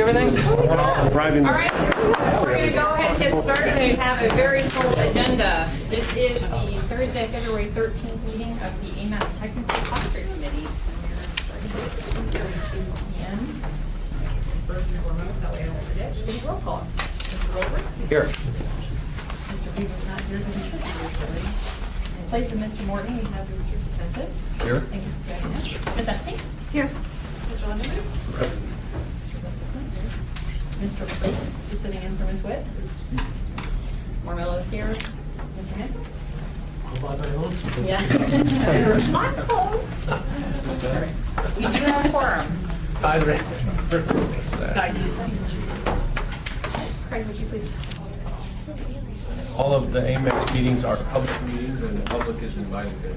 everything? I'm driving. All right, we're going to go ahead and get started. We have a very full agenda. This is the Thursday, February 13th meeting of the AMATS Technical Advisory Committee. And we're starting at 2 p.m. First and foremost, that way I don't forget, should be roll call. Mr. Rover? Here. Mr. Weaver's not here, but he should be here shortly. In place of Mr. Morton, we have Mr. DeSantis. Here. Thank you for joining us. Ms. Epstein? Here. Mr. Lindenberg? Mr. Priest is sitting in for Ms. Witt. Marmelo's here. Mr. Hanson? Yeah. Not close. We do have a quorum. Craig, would you please? All of the AMATS meetings are public meetings, and the public is invited to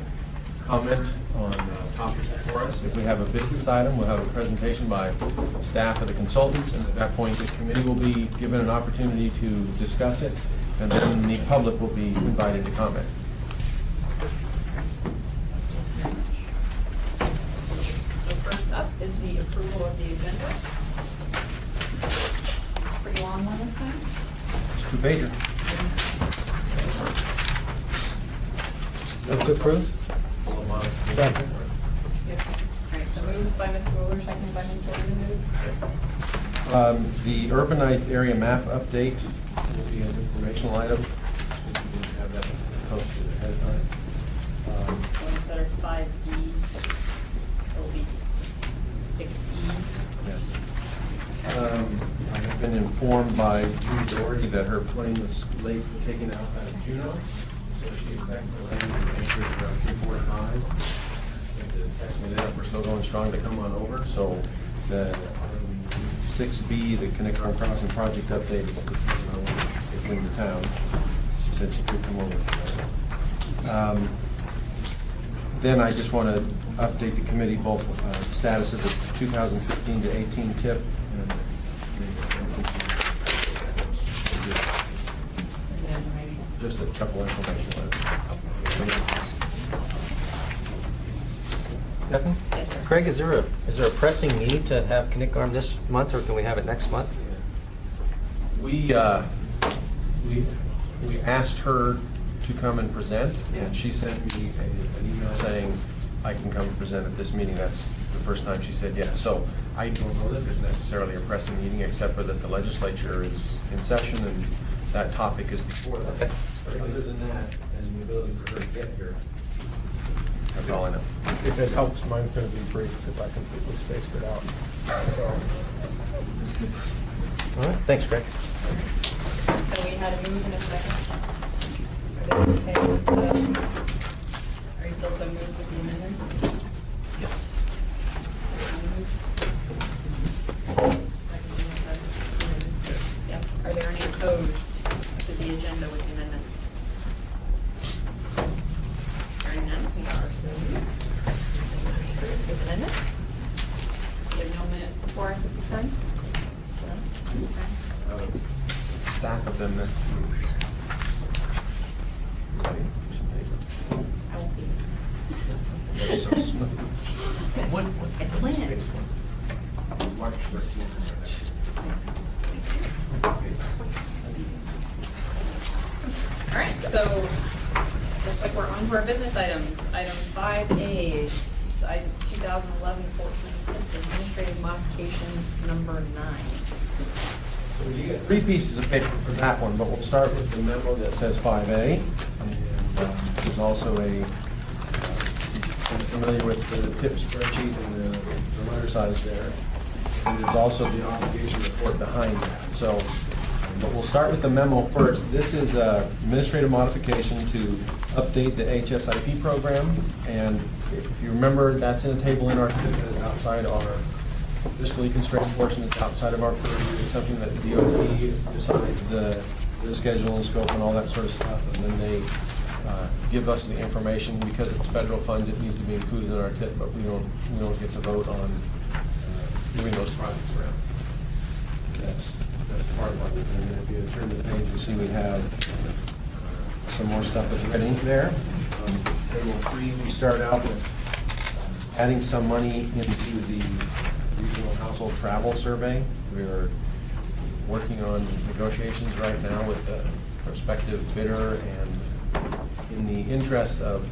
comment on topics before us. If we have a business item, we'll have a presentation by staff of the consultants, and at that point, the committee will be given an opportunity to discuss it, and then the public will be invited to comment. So first up is the approval of the agenda. Pretty long one this time. It's two-pager. Move to approve? Second. All right, so moved by Mr. Wooler, seconded by Mr. Lindenberg. The urbanized area map update will be an informational item. We didn't have that posted ahead of time. So instead of 5D, it'll be 6E. Yes. I have been informed by Judy Doherty that her plane was late taking out of Juneau, so she expects to land in Anchorage around 3:45. Text me that we're still going strong to come on over, so the 6B, the Connect Arm Crossing project update is, it's in the town. She said she could come over. Then I just want to update the committee both status of the 2015 to 18 tip. And just a couple information items. Stephanie? Yes, sir. Craig, is there a pressing need to have Connect Arm this month, or can we have it next month? We asked her to come and present, and she sent me an email saying, I can come and present at this meeting. That's the first time she said yes. So I don't know that there's necessarily a pressing meeting, except for that the legislature is in session and that topic is before that. Okay. But other than that, and the ability for her to get here, that's all I know. If it helps, mine's going to be brief because I completely spaced it out. So, All right, thanks, Craig. So we had a move in a second. Are they okay with are you still so moved with the amendments? Yes. Yes. Are there any opposed to the agenda with the amendments? Hearing none, we are so moved. With amendments? We have no minutes before us at this time? No? Okay. Staff of them. Ready? Some paper. I won't be. They're so smooth. I planned. March 13th. All right, so looks like we're on to our business items. Item 5A, item 2011-14, administrative modification number 9. So you get 3 pieces of paper for that one, but we'll start with the memo that says 5A. And there's also I'm familiar with the tip spreadsheet and the letter size there. And there's also the obligation report behind that. So, but we'll start with the memo first. This is a administrative modification to update the HSIP program. And if you remember, that's in a table in our outside our fiscally constrained portion. It's outside of our purview. It's something that the DOT decides the schedule and scope and all that sort of stuff. And then they give us the information. Because it's federal funds, it needs to be included in our tip, but we don't get to vote on moving those projects around. That's part of it. And if you turn the page, you see we have some more stuff that's red ink there. Table 3, we start out with adding some money into the regional household travel survey. We are working on negotiations right now with a prospective bidder, and in the interest of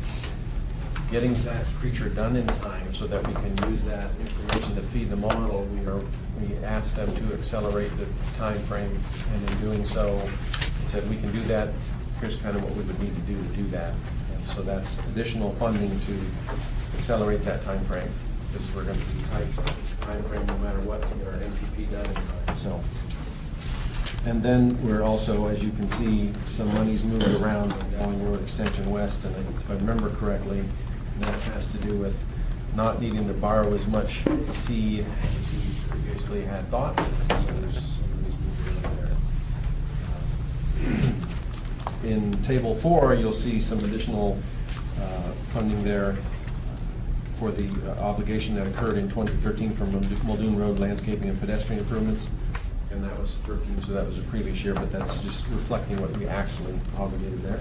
getting that creature done in time so that we can use that information to feed the model, we asked them to accelerate the time frame, and in doing so, they said we can do that. Here's kind of what we would need to do that. And so that's additional funding to accelerate that time frame, because we're going to be tight time frame no matter what to get our MPP done in time. So, and then we're also, as you can see, some money's moved around on Dowling Road Extension West, and if I remember correctly, that has to do with not needing to borrow as much seed as we previously had thought. So there's some movement there. In Table 4, you'll see some additional funding there for the obligation that occurred in 2013 from Muldoon Road landscaping and pedestrian improvements. And that was 13, so that was a previous year, but that's just reflecting what we actually obligated there.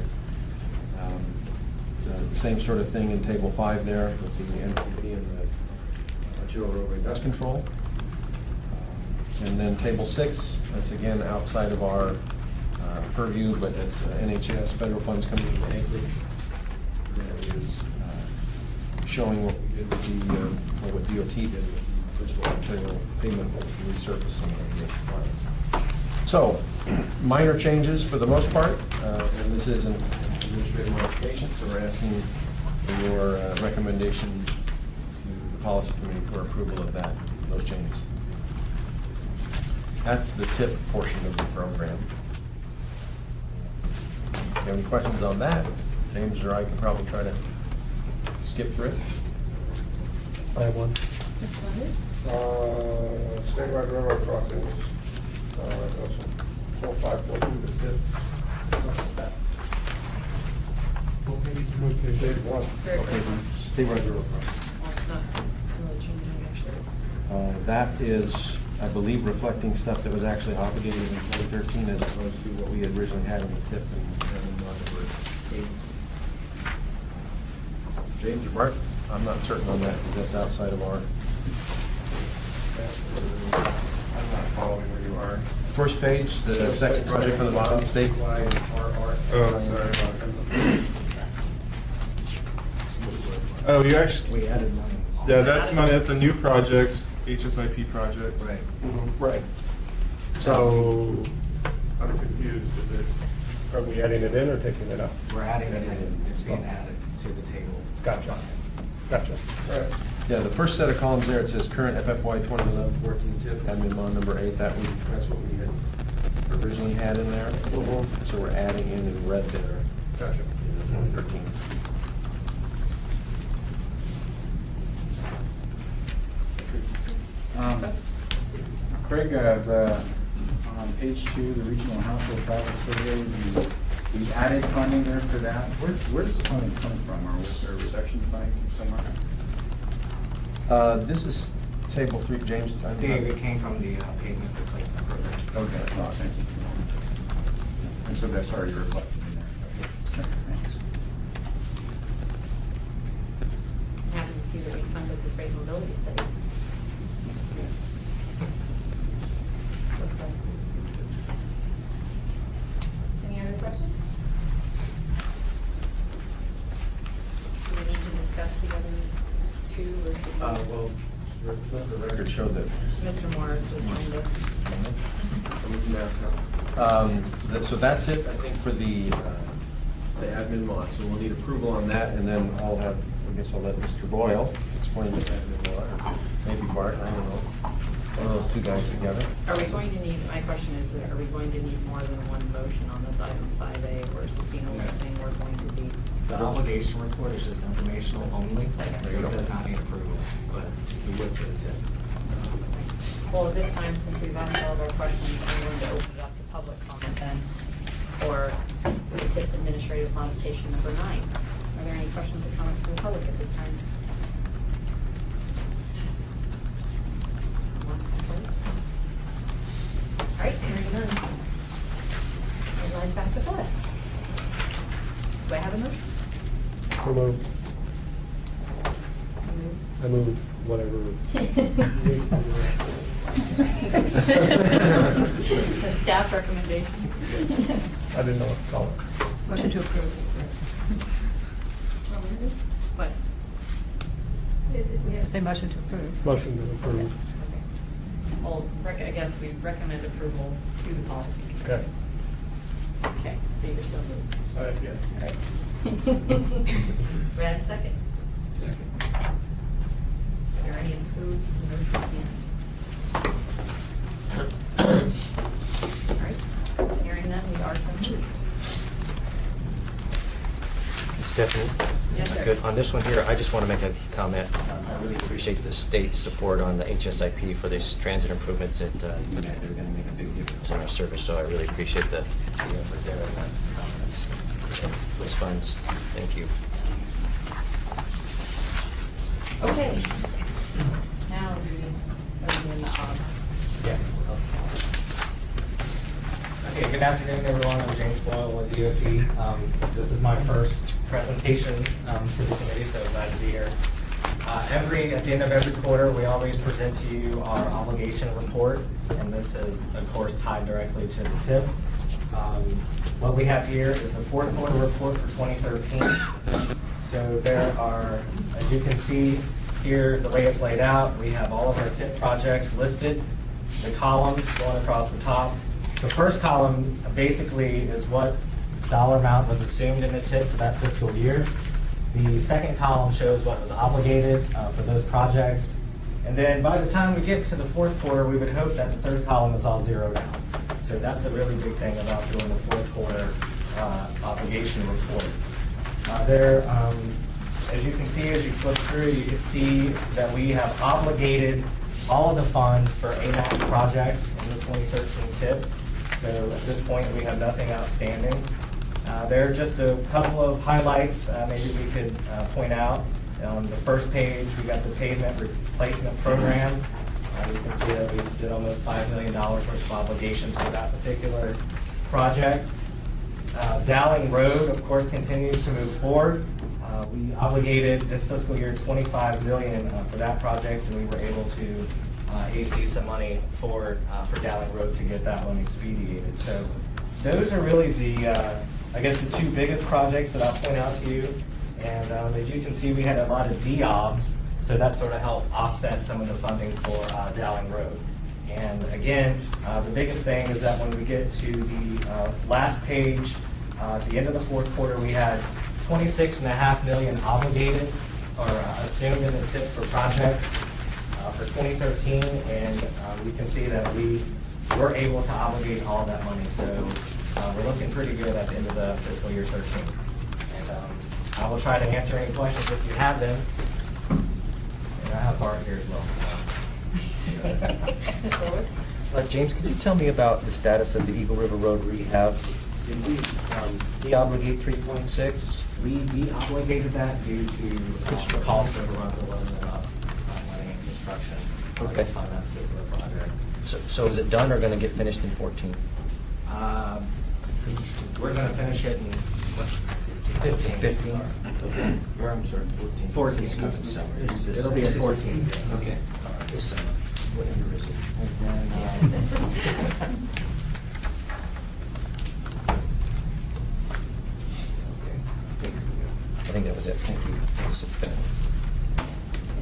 The same sort of thing in Table 5 there with the MPP and the arterial roadway dust control. And then Table 6, that's again outside of our purview, but it's NHS federal funds coming into acreage. That is showing what we did with the, or what DOT did with the crystal arterial pavement resurfacing of the lines. So, minor changes for the most part, and this is an administrative modification, so we're asking for your recommendation to the policy committee for approval of that, those changes. That's the tip portion of the program. If you have any questions on that, James or I can probably try to skip through it. I have one. Statewide railroad crossings, 4542, that's it. Okay, Dave, one. Okay, stay right there. Well, it's not really changing actually. That is, I believe, reflecting stuff that was actually obligated in 2013 as opposed to what we had originally had in the tip and number 8. James or Bart? I'm not certain on that because that's outside of our. I'm not following where you are. First page, the second project from the bottom, statewide RR. Oh, sorry. Oh, you actually, We added money. yeah, that's money, that's a new project, HSIP project. Right. Right. So, I'm confused, is it? Are we adding it in or taking it out? We're adding it in, it's being added to the table. Gotcha. Gotcha. Right. Yeah, the first set of columns there, it says current FFY 2011-14 tip, admin bond number 8, that's what we had originally had in there. So we're adding in red there. Gotcha. 2013. Craig, on page 2, the regional household travel survey, we added funding there for that. Where's the funding coming from? Or was there a reduction funding somewhere? This is table 3, James. I think it came from the pavement replacement program. Okay, thank you. And so that's already reflected in there. Okay, thanks. Happy to see that we funded the freight mobility study. Yes. So sad. Any other questions? Do we need to discuss the other two, or should we? Well, let the record show that. Mr. Morris was on this. So that's it, I think, for the admin mod. So we'll need approval on that, and then I'll have, I guess I'll let Mr. Boyle explain the admin mod, or maybe Bart, I don't know. One of those two guys together. Are we going to need, my question is, are we going to need more than one motion on this item 5A, or is this the only thing we're going to be? The obligation report is just informational only, so it does not need approval, but we would for the tip. Well, at this time, since we've asked all of our questions, I'm going to open it up to public comment then, or the tip administrative modification number 9. Are there any questions or comments from the public at this time? All right, hearing none. Everyone's back with us. Do I have a motion? So moved. I move whatever. The staff recommendation. I didn't know what to call it. Motion to approve. What? Say motion to approve. Motion to approve. Well, I guess we recommend approval to the policy. Okay. Okay, so you're still moving. All right, yes. All right. We had a second. Second. Are there any opposed to the motion? All right, hearing none, we are so moved. Stephanie? Yes, sir. Good. On this one here, I just want to make a comment. I really appreciate the state's support on the HSIP for these transit improvements that they're going to make a big difference in our service, so I really appreciate the effort there and the comments. Those funds. Thank you. Okay. Now we are in the Yes. Okay, good afternoon, everyone. I'm James Boyle with DOT. This is my first presentation to the committee, so glad to be here. At the end of every quarter, we always present to you our obligation report, and this is, of course, tied directly to the TIP. What we have here is the fourth quarter report for 2013. So there are, as you can see here, the way it's laid out, we have all of our TIP projects listed, the columns going across the top. The first column basically is what dollar amount was assumed in the TIP for that fiscal year. The second column shows what was obligated for those projects. And then by the time we get to the fourth quarter, we would hope that the third column is all zeroed out. So that's the really big thing about doing the fourth quarter obligation report. As you can see, as you flip through, you can see that we have obligated all of the funds for AMATS projects in the 2013 TIP. So at this point, we have nothing outstanding. There are just a couple of highlights maybe we could point out. On the first page, we got the pavement replacement program. You can see that we did almost $5 million worth of obligations for that particular project. Dowling Road, of course, continues to move forward. We obligated this fiscal year $25 million for that project, and we were able to AC some money for Dowling Road to get that one expedited. So those are really I guess the two biggest projects that I'll point out to you. And as you can see, we had a lot of DOBs, so that sort of helped offset some of the funding for Dowling Road. And again, the biggest thing is that when we get to the last page, at the end of the fourth quarter, we had $26.5 million obligated or assumed in the TIP for projects for 2013, and we can see that we were able to obligate all that money. So we're looking pretty good at the end of the fiscal year 13. And I will try to answer any questions if you have them. And I have Bart here as well. Ms. Fuller? James, could you tell me about the status of the Eagle River Road rehab? Did we de-obligate 3.6? We de-obligated that due to the cost overruns. There wasn't enough money in construction Okay. to fund that particular project. So is it done or going to get finished in 14? We're going to finish it in what, 15. 15? Okay. Or I'm sorry, 14. 14. It'll be at 14. Yes. Okay. This, what year is it? And then, I think that was it. Thank you. I'll sit down.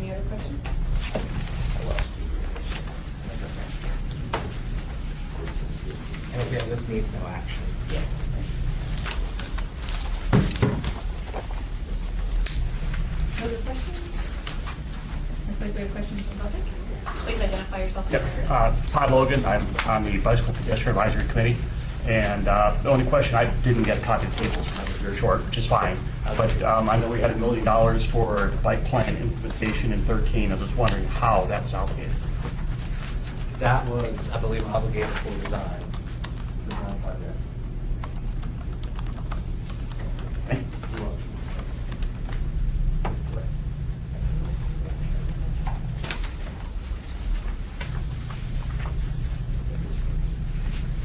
Any other questions? I lost you. and again, this needs no action. Yes. Other questions? Looks like we have questions from the public. Please identify yourself. Yep, Todd Logan, I'm on the Bicycle Pedestrian Advisory Committee, and the only question, I didn't get a copy of the tables, I was very short, which is fine, but I know we had $1 million for bike plan implementation in 13, I was just wondering how that was obligated. That was, I believe, obligated for design project. Thank you.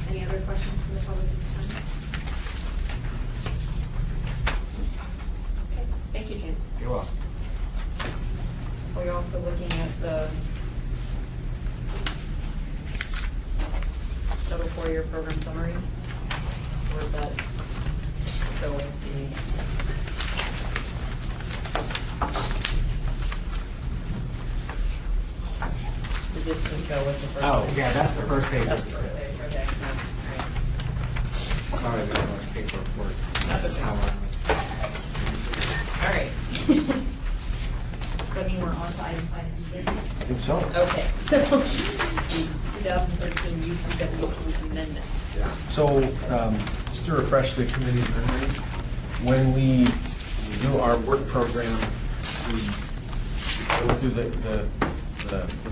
Any other questions from the public at this time? Okay, thank you, James. You're welcome. We're also looking at the total 4-year program summary. Where's that go with the just go with the first Oh, page? yeah, that's the first page. That's the first page, okay. Sorry, there's so much paper work. That's how All right. Does that mean we're on to item 5? I think so. Okay, so the 2013 UPWP amendment. So, just to refresh the committee's memory, when we do our work program, we go through the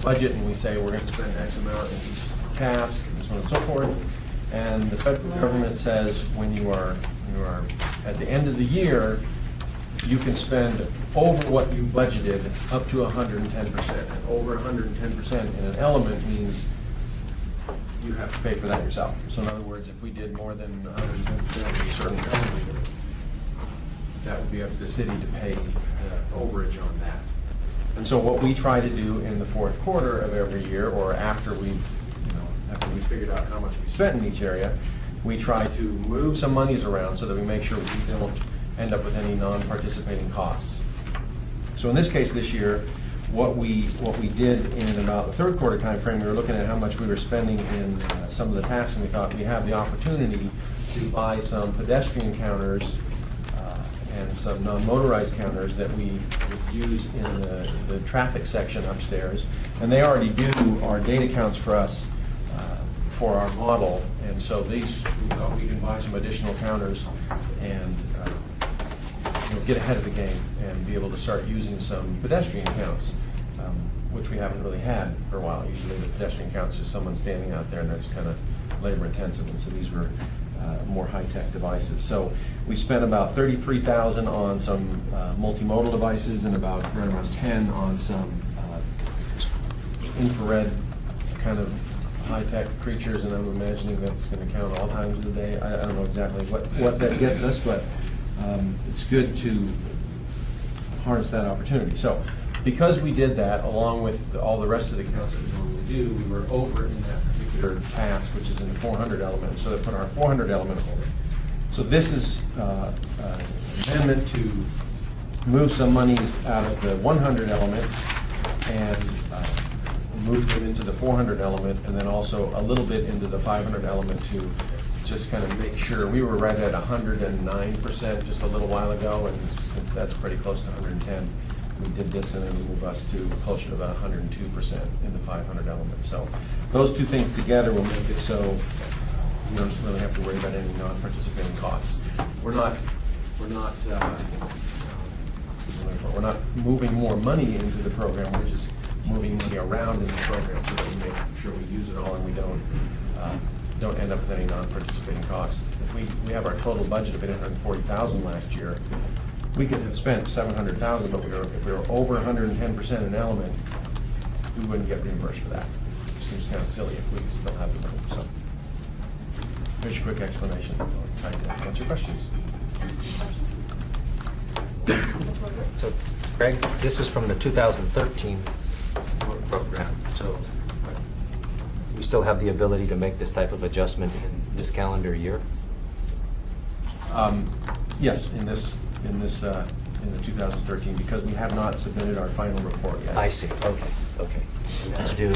budget and we say we're going to spend X amount in each task, and so on and so forth. And the federal government says when you are at the end of the year, you can spend over what you budgeted up to 110%. And over 110% in an element means you have to pay for that yourself. So in other words, if we did more than 110% of a certain element, that would be up to the city to pay overage on that. And so what we try to do in the fourth quarter of every year, or after we've figured out how much we spent in each area, we try to move some monies around so that we make sure we don't end up with any non-participating costs. So in this case this year, what we did in about the third quarter time frame, we were looking at how much we were spending in some of the tasks, and we thought we have the opportunity to buy some pedestrian counters and some non-motorized counters that we would use in the traffic section upstairs. And they already do our data counts for us for our model, and so these, we can buy some additional counters and get ahead of the game and be able to start using some pedestrian counts, which we haven't really had for a while. Usually the pedestrian counts is someone standing out there, and that's kind of labor intensive, and so these were more high-tech devices. So we spent about $33,000 on some multimodal devices and about around 10 on some infrared kind of high-tech creatures, and I'm imagining that's going to count all times of the day. I don't know exactly what that gets us, but it's good to harness that opportunity. So because we did that, along with all the rest of the counts that we normally do, we were over in that particular task, which is in the 400 element, so they put our 400 element over. So this is an amendment to move some monies out of the 100 element and move them into the 400 element, and then also a little bit into the 500 element to just kind of make sure. We were right at 109% just a little while ago, and since that's pretty close to 110, we did this and then move us to closer to about 102% in the 500 element. So those two things together will make it so you don't really have to worry about any non-participating costs. We're not moving more money into the program. We're just moving money around in the program so that we make sure we use it all and we don't end up with any non-participating costs. If we have our total budget of $840,000 last year, we could have spent $700,000, but if we were over 110% in element, we wouldn't get reimbursed for that. It seems kind of silly if we still have the money. So here's a quick explanation. I'll try to answer questions. So, Greg, this is from the 2013 work program. So we still have the ability to make this type of adjustment in this calendar year? Yes, in the 2013, because we have not submitted our final report yet. I see, okay. And that's due at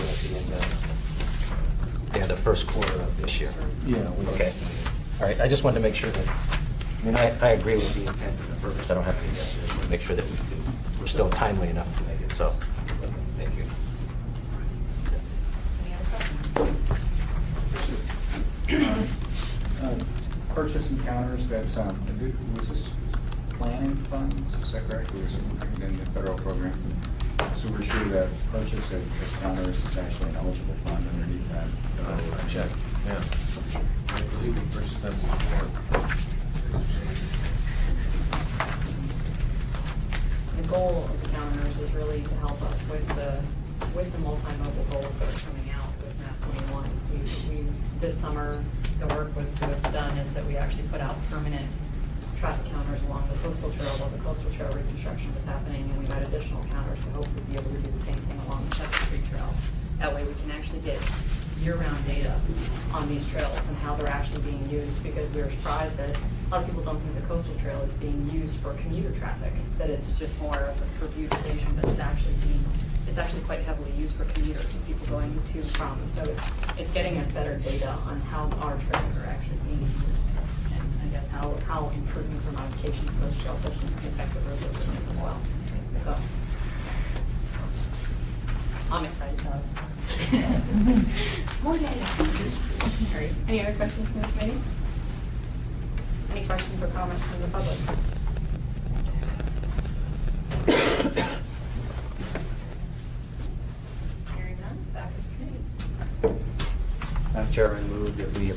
the end of the first quarter of this year? Yeah. Okay, all right, I just wanted to make sure that, I mean, I agree with the intent and the purpose, I don't have to, I just want to make sure that we're still timely enough to make it, so, thank you. Any other questions? Purchase encounters, that's, was this planning funds, is that correct? Or was it in the federal program? So we're sure that purchase of counters is actually an eligible fund underneath that. I'll check, yeah. I believe we purchased them before. The goal of the counters is really to help us with the multimodal goals that are coming out with MAP 21. We this summer, the work was done is that we actually put out permanent traffic counters along the coastal trail while the coastal trail reconstruction was happening, and we've had additional counters to hopefully be able to do the same thing along the Chesapeake Trail. That way we can actually get year-round data on these trails and how they're actually being used, because we were surprised that a lot of people don't think the coastal trail is being used for commuter traffic, that it's just more of a for beautification, but it's actually quite heavily used for commuters and people going to and from. And so it's getting us better data on how our trails are actually being used, and I guess how improvements or modifications to those trail systems can affect the road system as well. So I'm excited about it. More data. All right. Any other questions from the committee? Any questions or comments from the public? Hearing none, it's back to the committee. Madam Chair, I move that we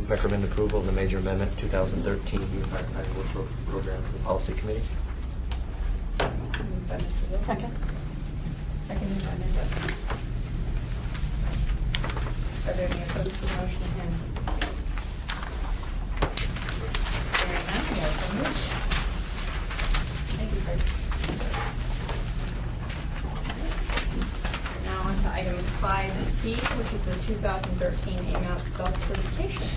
recommend approval of the major amendment 2013 Unified Planning Work Program for the Policy Committee. Moved by Mr. Wilson. Second. Seconded by Ms. Westby. Are there any opposed to the motion at hand? Hearing none, we are so moved. Thank you, Craig. We're now on to item 5C, which is the 2013 AMATS self-certification.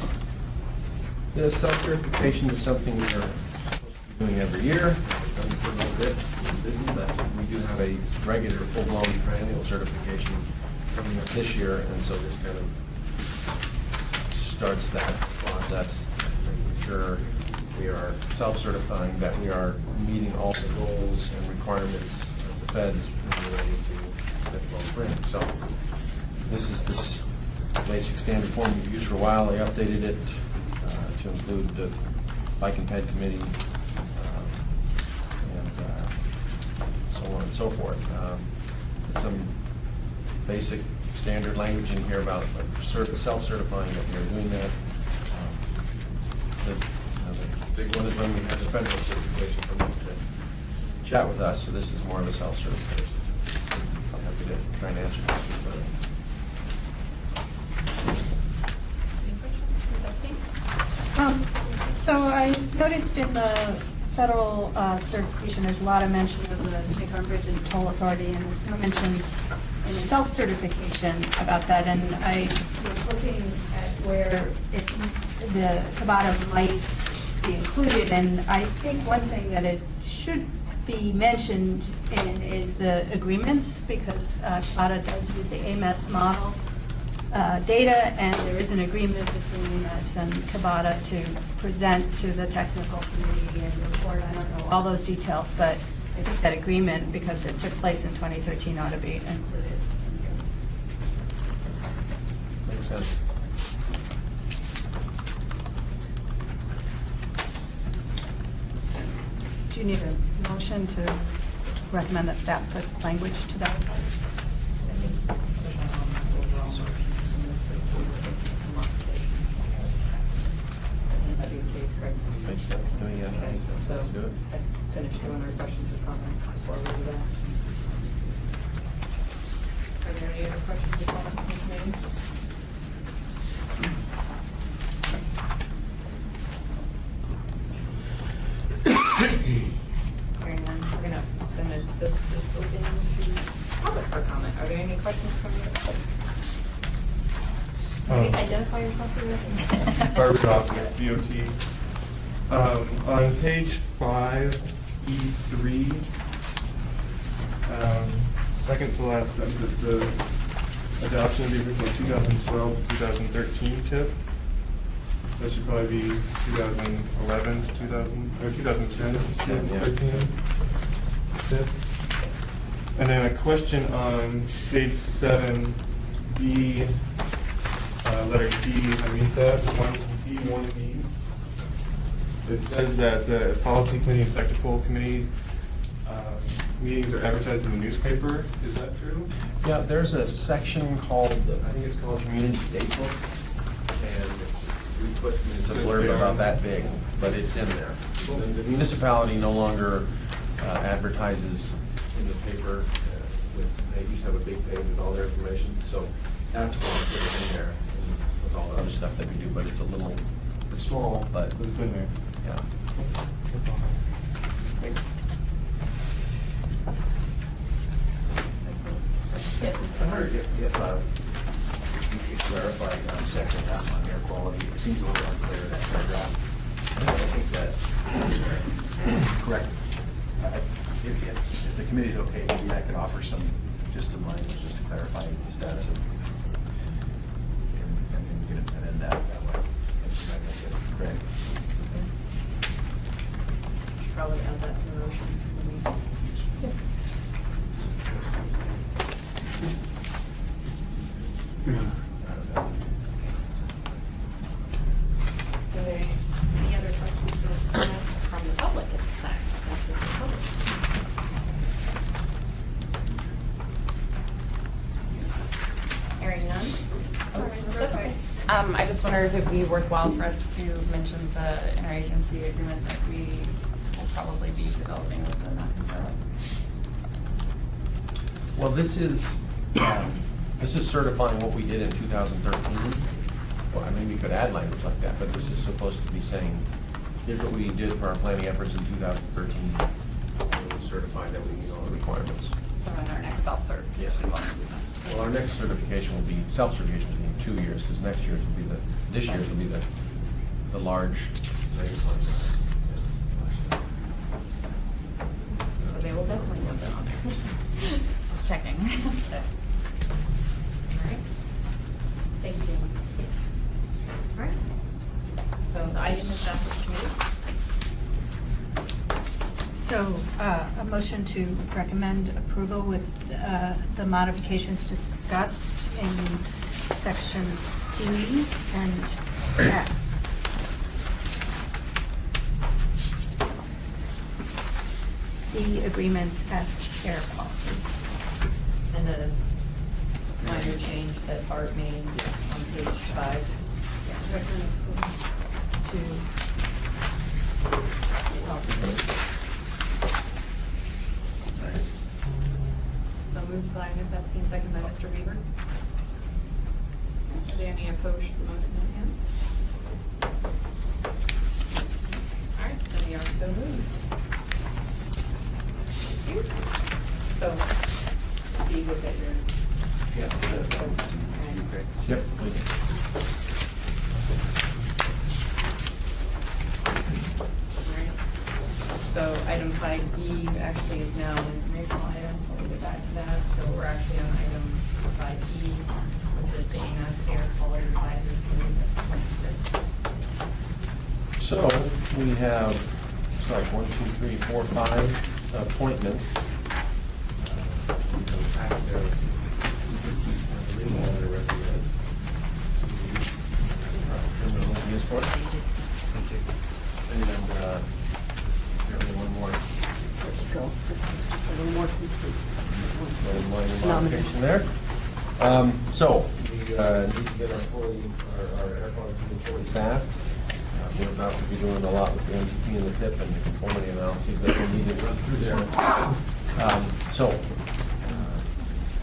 The self-certification is something we are supposed to be doing every year. We've done it for a little bit, we're busy, but we do have a regular full-blown triennial certification coming up this year, and so this kind of starts that process, making sure we are self-certifying that we are meeting all the goals and requirements of the feds related to Metro Spring. So this is this basic standard form we've used for a while. I updated it to include the Bike and Ped Committee and so on and so forth. Some basic standard language in here about self-certifying that we are doing that. The big one is when we have the federal certification from them to chat with us, so this is more of a self-certification. I'm happy to try and answer questions about it. Any questions? Ms. Epstein? So I noticed in the federal certification, there's a lot of mention of the Bighorn Bridge and Toll Authority, and there's no mention in the self-certification about that. And I was looking at where the Kabata might be included, and I think one thing that it should be mentioned in is the agreements, because Kabata does use the AMATS model data, and there is an agreement between AMATS and Kabata to present to the technical committee and report. I don't know all those details, but I think that agreement, because it took place in 2013, ought to be included. Makes sense. Do you need a motion to recommend that staff put language to that? Makes sense to me, yeah. Okay, so Let's do it. I finished doing our questions or comments before we do that. Are there any other questions or comments from the committee? Hearing none, we're gonna this open to public for comment. Are there any questions from the public? Identify yourself for the record. Barbara Dockett, DOT. On page 5E3, second to last sentence, it says adoption of the original 2012-2013 tip. That should probably be 2011 to 2010 to 13 tip. And then a question on page 7B, letter D, underneath that, 1B, 1B. It says that the policy committee and technical committee meetings are advertised in the newspaper. Is that true? Yeah, there's a section called, I think it's called Community Datebook, and we put, it's a blurb about that big, but it's in there. The municipality no longer advertises in the paper. They used to have a big page with all their information, so that's why I put it in there with all the other stuff that we do, but it's a little, it's small, but But it's in there. yeah. That's all. Thanks. Yes, Mr. Hurst. If we clarified section F on air quality. It seems a little unclear, that paragraph. I think that, correct, if the committee's okay, maybe I could offer just some language just to clarify the status of, and then we can amend that way. Greg? Should probably add that to the motion. Okay. Any other questions or comments from the public at this time? Questions from the public? Hearing none? Sorry, that's okay. I just wonder if it'd be worthwhile for us to mention the interagency agreement that we will probably be developing with the AMATS and Borough. Well, this is certifying what we did in 2013. Well, I mean, we could add language like that, but this is supposed to be saying, here's what we did for our planning efforts in 2013. It was certified that we meet all the requirements. So in our next self-certification, we'll do that. Well, our next certification will be, self-certification will be in 2 years, because next year's will be this year's will be the large. So they will definitely work on there. Just checking. All right. Thank you, Jamie. All right. So the item is back to the committee. So, a motion to recommend approval with the modifications discussed in section C and F. C agreements, F air quality. And a minor change that Art made on page 5. Recommend approval to policy. Second. So moved by Ms. Epstein, second by Mr. Weaver. Are there any opposed to the motion at hand? All right, then we are so moved. Thank you. So, Steve, look at your. Yeah. Okay. Yep, please. Alright. So item 5D actually is now an informational item, so we'll get back to that. So we're actually on item 5E, which is the AMATS Air Quality Advisory Committee of 26. So we have, it's like 1, 2, 3, 4, 5 appointments. Yes, for it. And one more. Go. This is just a little more complete. Minor modification there. So, we need to get our air quality fully staffed. We're about to be doing a lot with the MTP and the tip and the conformity analyses that we need to run through there.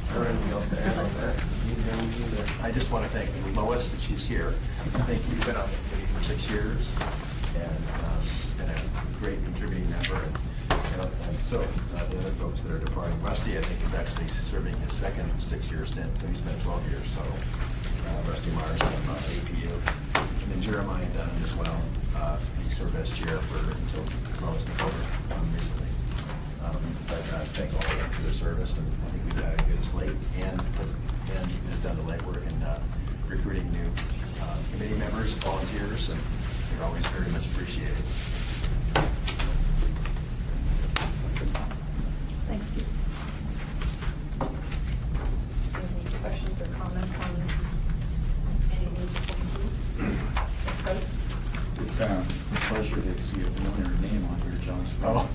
Is there anything else to add on that? Steve, anything to- I just want to thank Lois, that she's here. I think you've been on the committee for 6 years and been a great contributing member. And so the other folks that are departing, Rusty, I think, is actually serving his second 6-year stint, so he spent 12 years. So Rusty Myers from APU. And then Jeremiah Dunn as well. He served as chair until Lois took over recently. But thank all of them for their service, and I think we've had a good slate, and has done the legwork in recruiting new committee members, volunteers, and they're always very much appreciated. Thanks, Steve. Any questions or comments on any of these appointees? It's a pleasure to see a familiar name on here, John Sproul.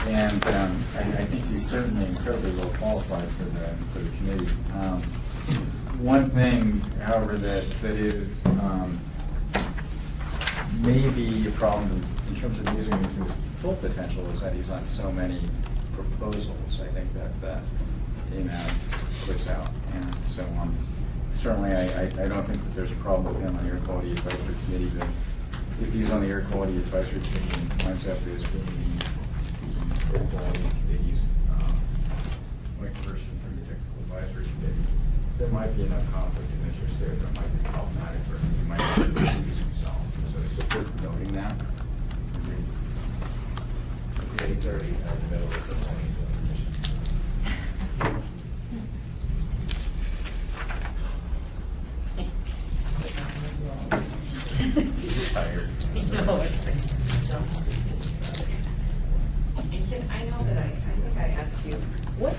And I think he's certainly incredibly well qualified for the committee. One thing, however, that is maybe a problem in terms of using him to his full potential is that he's on so many proposals. I think that AMATS puts out, and so certainly I don't think that there's a problem with him on the Air Quality Advisory Committee. But if he's on the Air Quality Advisory Committee and climbs up as being the Air Quality Committee's point person for the Technical Advisory Committee, there might be enough conflict of interest there that might be problematic for him. He might have to recuse himself. So it's just worth noting that. 8:30 in the middle of the planning zone. Tired. No, it's and can I know that I think I asked you, what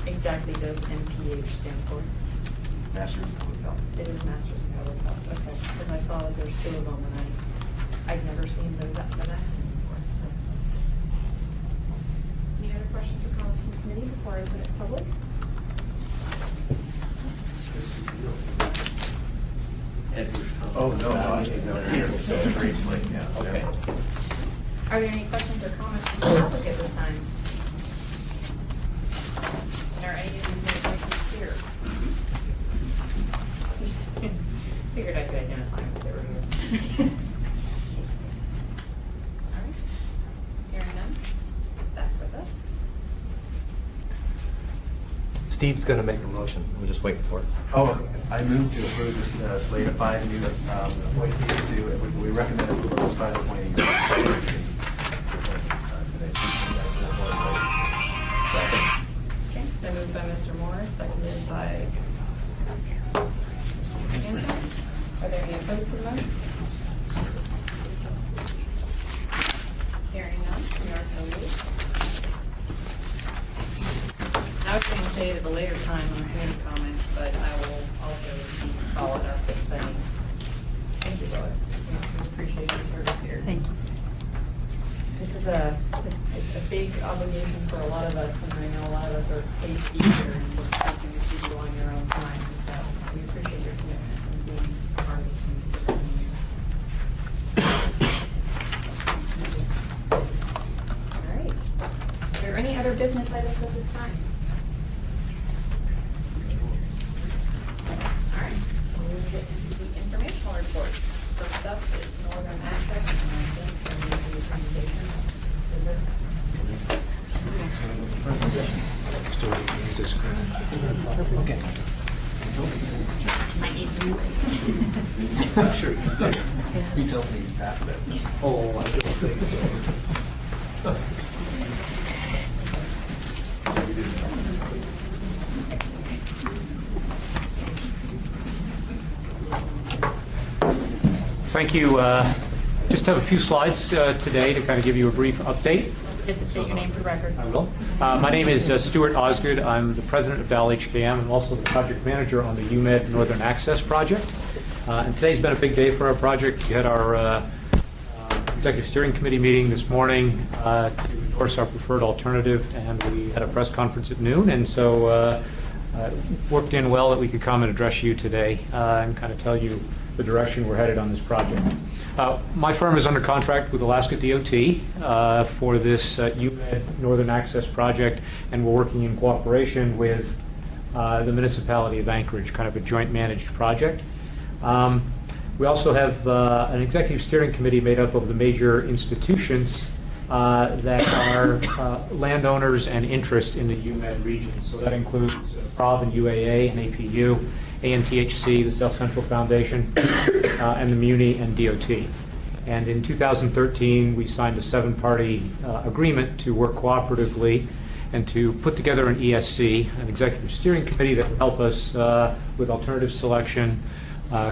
exactly does MPH stand for? Masters in Public Health. It is Masters in Public Health, okay, because I saw that there's two of them and I've never seen those up for that before, so. Any other questions or comments from the committee before I open it to public? Oh, no, I think they're here. So it's a great slate, yeah. Okay. Are there any questions or comments from the public at this time? And are any of these new appointees here? Just figured I could identify them if they were here. All right. Hearing none, back with us. Steve's going to make a motion. We're just waiting for it. Oh, I move to approve this slate of 5 new appointees we recommend approval of those 5 appointees. Okay, so moved by Mr. Morris, seconded by Mr. Hanson. Are there any opposed to the motion? Hearing none, we are so moved. I was going to say it at a later time on committee comments, but I will also follow it up with saying, thank you, Lois. We appreciate your service here. Thank you. This is a big obligation for a lot of us, and I know a lot of us are paid to be here, and this is something that you do on your own time, and so we appreciate your commitment and being part of this community for so many years. All right. Is there any other business items at this time? All right, we'll get into the informational reports. First up is Northern Access, and I think from the presentation, is it? Okay. Might need to I'm sure he's there. He tells me he's past that. Oh, I don't think so. Thank you. Just have a few slides today to kind of give you a brief update. Get to state your name for record. I will. My name is Stuart Osgood. I'm the president of Dal HKM. I'm also the project manager on the UMed Northern Access project. And today's been a big day for our project. We had our executive steering committee meeting this morning to endorse our preferred alternative, and we had a press conference at noon. And so it worked in well that we could come and address you today and kind of tell you the direction we're headed on this project. My firm is under contract with Alaska DOT for this UMed Northern Access project, and we're working in cooperation with the municipality of Anchorage, kind of a joint managed project. We also have an executive steering committee made up of the major institutions that are landowners and interest in the UMed region. So that includes PROV and UAA and APU, ANTHC, the South Central Foundation, and the Muni and DOT. And in 2013, we signed a 7-party agreement to work cooperatively and to put together an ESC, an executive steering committee that will help us with alternative selection,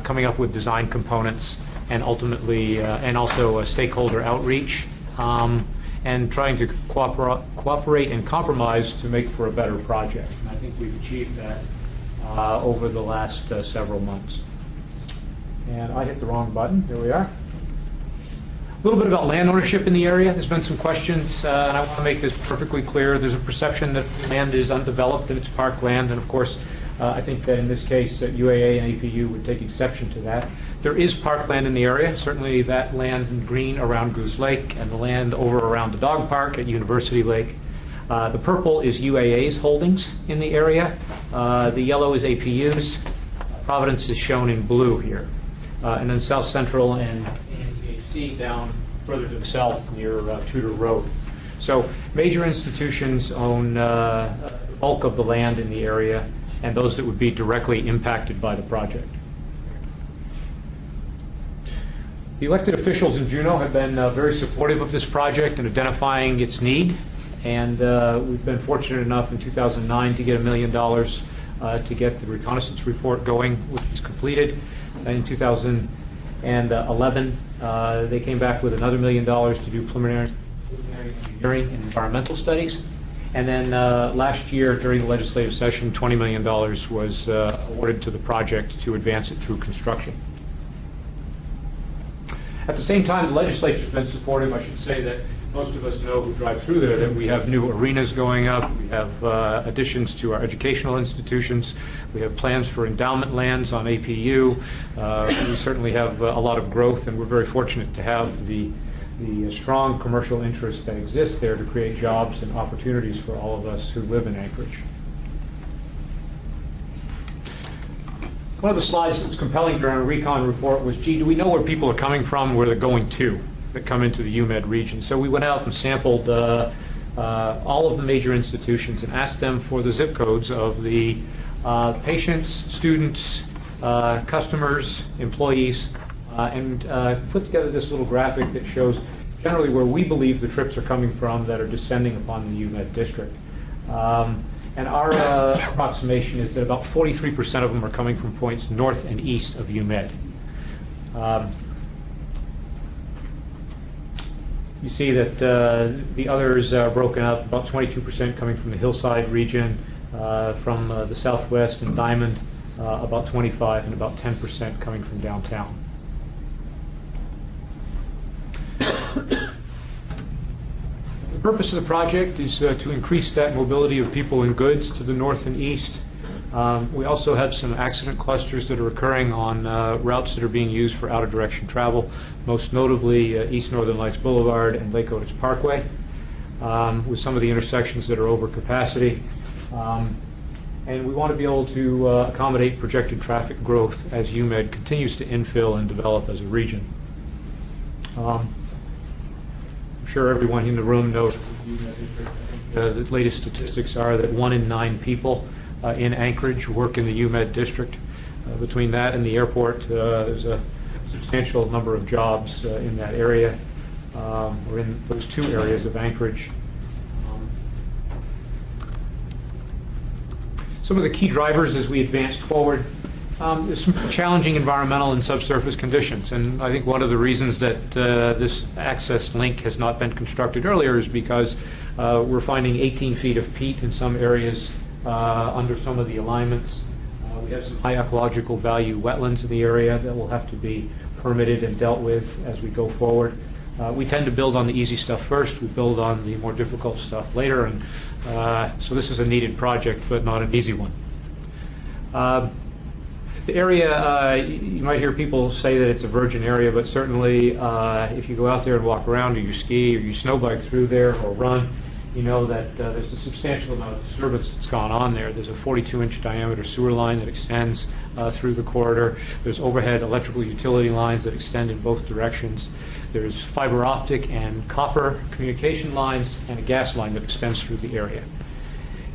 coming up with design components, and ultimately, and also stakeholder outreach, and trying to cooperate and compromise to make for a better project. And I think we've achieved that over the last several months. And I hit the wrong button. There we are. A little bit about land ownership in the area. There's been some questions, and I want to make this perfectly clear. There's a perception that land is undeveloped and it's parkland, and of course, I think that in this case, UAA and APU would take exception to that. There is parkland in the area, certainly that land in green around Goose Lake and the land over around the dog park at University Lake. The purple is UAA's holdings in the area. The yellow is APU's. Providence is shown in blue here. And then South Central and ANTHC down further to the south near Tudor Road. So major institutions own the bulk of the land in the area. and those that would be directly impacted by the project. The elected officials in Juneau have been very supportive of this project and identifying its need, and we've been fortunate enough in 2009 to get $1 million to get the reconnaissance report going, which is completed. And in 2011, they came back with another $1 million to do preliminary engineering and environmental studies. And then last year, during the legislative session, $20 million was awarded to the project to advance it through construction. At the same time, the legislature's been supportive. I should say that most of us know who drive through there that we have new arenas going up. We have additions to our educational institutions. We have plans for endowment lands on APU. We certainly have a lot of growth, and we're very fortunate to have the strong commercial interest that exists there to create jobs and opportunities for all of us who live in Anchorage. One of the slides that was compelling during our recon report was, gee, do we know where people are coming from, where they're going to, that come into the UMed region? So we went out and sampled all of the major institutions and asked them for the zip codes of the patients, students, customers, employees, and put together this little graphic that shows generally where we believe the trips are coming from that are descending upon the UMed district. And our approximation is that about 43% of them are coming from points north and east of UMed. You see that the others are broken up, about 22% coming from the hillside region, from the southwest and Diamond, about 25%, and about 10% coming from downtown. The purpose of the project is to increase that mobility of people and goods to the north and east. We also have some accident clusters that are occurring on routes that are being used for out-of-direction travel, most notably East Northern Lights Boulevard and Lake Otis Parkway, with some of the intersections that are over capacity. And we want to be able to accommodate projected traffic growth as UMed continues to infill and develop as a region. I'm sure everyone in the room knows the latest statistics are that 1 in 9 people in Anchorage work in the UMed district. Between that and the airport, there's a substantial number of jobs in that area, or in those 2 areas of Anchorage. Some of the key drivers as we advanced forward, there's some challenging environmental and subsurface conditions, and I think one of the reasons that this access link has not been constructed earlier is because we're finding 18 feet of peat in some areas under some of the alignments. We have some high ecological value wetlands in the area that will have to be permitted and dealt with as we go forward. We tend to build on the easy stuff first. We build on the more difficult stuff later, and so this is a needed project, but not an easy one. The area, you might hear people say that it's a virgin area, but certainly if you go out there and walk around, or you ski, or you snow bike through there, or run, you know that there's a substantial amount of disturbance that's gone on there. There's a 42-inch diameter sewer line that extends through the corridor. There's overhead electrical utility lines that extend in both directions. There's fiber optic and copper communication lines and a gas line that extends through the area.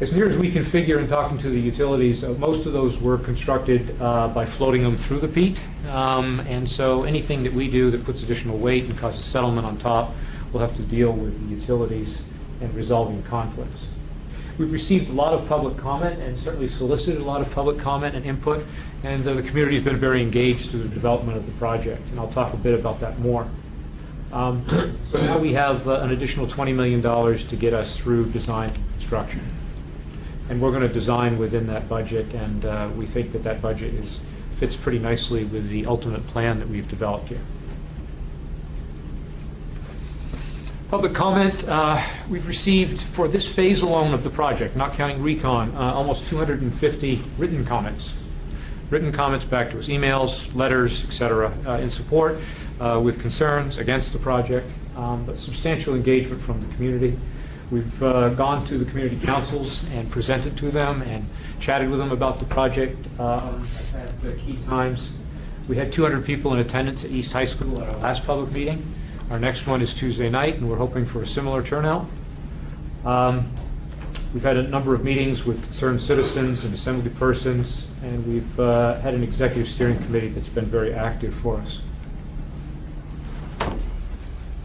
As near as we can figure in talking to the utilities, most of those were constructed by floating them through the peat. And so anything that we do that puts additional weight and causes settlement on top, we'll have to deal with the utilities and resolving conflicts. We've received a lot of public comment and certainly solicited a lot of public comment and input, and the community has been very engaged through the development of the project, and I'll talk a bit about that more. So now we have an additional $20 million to get us through design and construction. And we're going to design within that budget, and we think that that budget fits pretty nicely with the ultimate plan that we've developed here. Public comment, we've received for this phase alone of the project, not counting recon, almost 250 written comments back to us, emails, letters, etc., in support, with concerns against the project, but substantial engagement from the community. We've gone to the community councils and presented to them and chatted with them about the project at key times. We had 200 people in attendance at East High School at our last public meeting. Our next one is Tuesday night, and we're hoping for a similar turnout. We've had a number of meetings with concerned citizens and assembly persons, and we've had an executive steering committee that's been very active for us.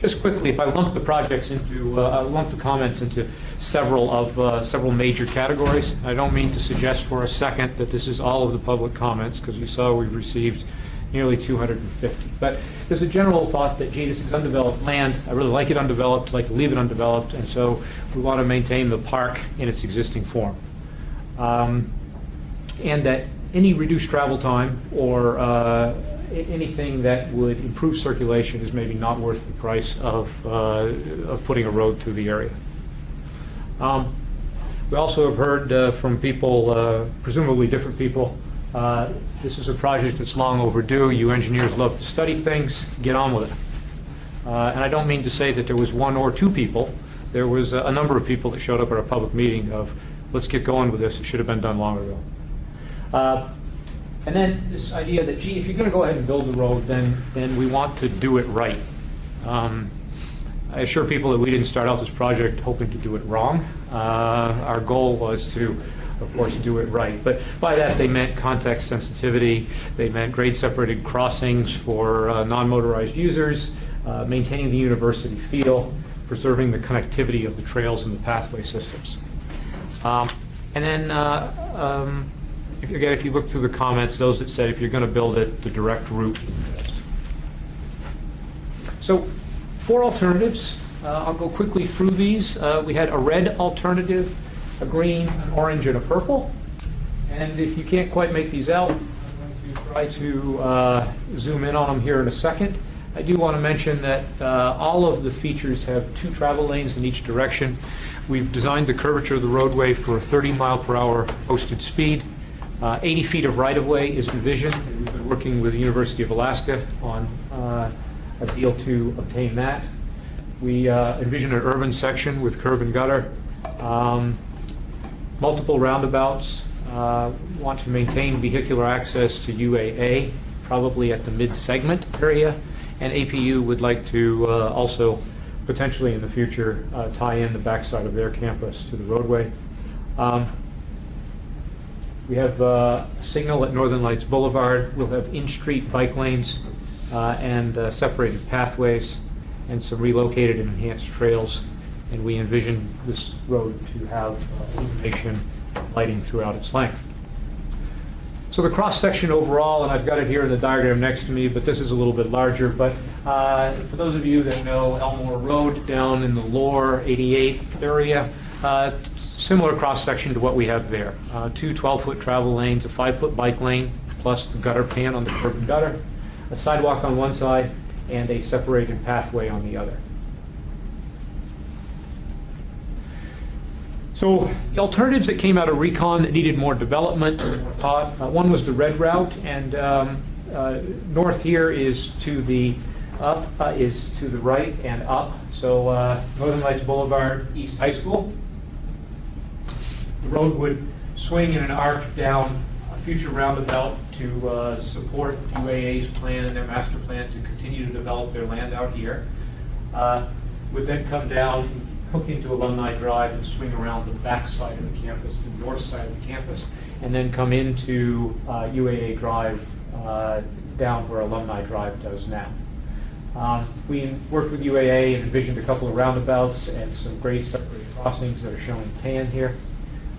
Just quickly, if I lump the projects into, lump the comments into several major categories. I don't mean to suggest for a second that this is all of the public comments, because you saw we've received nearly 250. But there's a general thought that, gee, this is undeveloped land. I really like it undeveloped, like to leave it undeveloped, and so we want to maintain the park in its existing form. And that any reduced travel time or anything that would improve circulation is maybe not worth the price of putting a road through the area. We also have heard from people, presumably different people, this is a project that's long overdue. You engineers love to study things. Get on with it. And I don't mean to say that there was one or two people. There was a number of people that showed up at our public meeting of, let's get going with this. It should have been done long ago. And then this idea that, gee, if you're going to go ahead and build the road, then we want to do it right. I assure people that we didn't start out this project hoping to do it wrong. Our goal was to, of course, do it right. But by that, they meant context sensitivity. They meant grade-separated crossings for non-motorized users, maintaining the university feel, preserving the connectivity of the trails and the pathway systems. And then, if you look through the comments, those that said if you're going to build it, the direct route is best. So, 4 alternatives. I'll go quickly through these. We had a red alternative, a green, an orange, and a purple. And if you can't quite make these out, I'm going to try to zoom in on them here in a second. I do want to mention that all of the features have 2 travel lanes in each direction. We've designed the curvature of the roadway for a 30-mile-per-hour posted speed. 80 feet of right-of-way is envisioned, and we've been working with the University of Alaska on a deal to obtain that. We envision an urban section with curb and gutter, multiple roundabouts, want to maintain vehicular access to UAA, probably at the mid-segment area, and APU would like to also potentially in the future tie in the backside of their campus to the roadway. We have a signal at Northern Lights Boulevard. We'll have in-street bike lanes and separated pathways and some relocated and enhanced trails. And we envision this road to have illumination and lighting throughout its length. So the cross-section overall, and I've got it here in the diagram next to me, but this is a little bit larger. But for those of you that know Elmore Road down in the lower 88 area, similar cross-section to what we have there. 2 12-foot travel lanes, a 5-foot bike lane, plus the gutter pan on the curb and gutter, a sidewalk on one side, and a separated pathway on the other. So the alternatives that came out of Recon that needed more development, one was the red route, and north here is to the right and up. So Northern Lights Boulevard, East High School. The road would swing in an arc down a future roundabout to support UAA's plan and their master plan to continue to develop their land out here. Would then come down, hook into Alumni Drive, and swing around the back side of the campus, the north side of the campus, and then come into UAA Drive down where Alumni Drive does now. We worked with UAA and envisioned a couple of roundabouts and some grade separated crossings that are shown in tan here.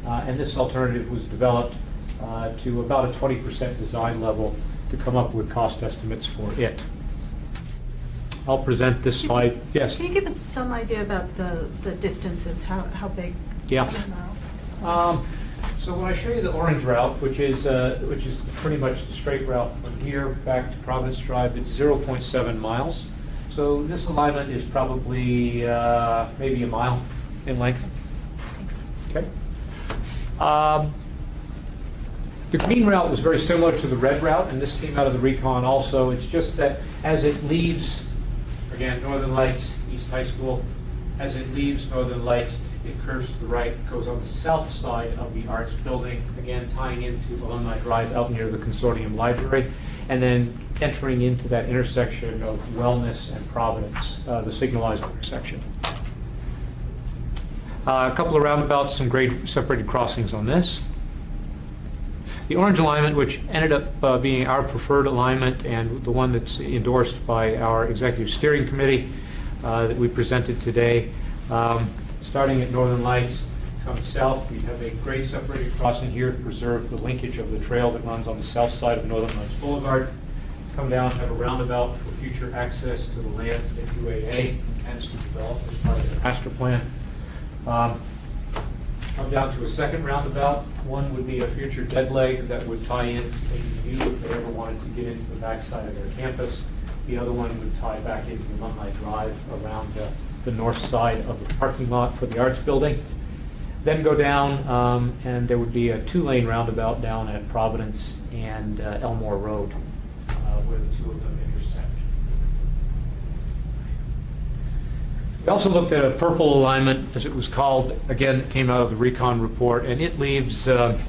And this alternative was developed to about a 20% design level to come up with cost estimates for it. I'll present this slide. Yes? Can you give us some idea about the distances, how big? Yeah. Miles? So when I show you the orange route, which is pretty much the straight route from here back to Providence Drive, it's 0.7 miles. So this alignment is probably maybe a mile in length. Okay. The green route was very similar to the red route, and this came out of the Recon also. It's just that as it leaves, again, Northern Lights, East High School, as it leaves Northern Lights, it curves to the right, goes on the south side of the Arts Building, again tying into Alumni Drive out near the Consortium Library, and then entering into that intersection of Wellness and Providence, the signalized intersection. A couple of roundabouts, some grade separated crossings on this. The orange alignment, which ended up being our preferred alignment and the one that's endorsed by our executive steering committee that we presented today. Starting at Northern Lights, come south, we have a grade separated crossing here to preserve the linkage of the trail that runs on the south side of Northern Lights Boulevard. Come down, have a roundabout for future access to the lands that UAA intends to develop as part of their master plan. Come down to a second roundabout. One would be a future dead leg that would tie in to AU if they ever wanted to get into the backside of their campus. The other one would tie back into the Alumni Drive around the north side of the parking lot for the Arts Building. Then go down, and there would be a 2-lane roundabout down at Providence and Elmore Road, where the two of them intersect. We also looked at a purple alignment, as it was called. Again, it came out of the recon report, and it leaves, see if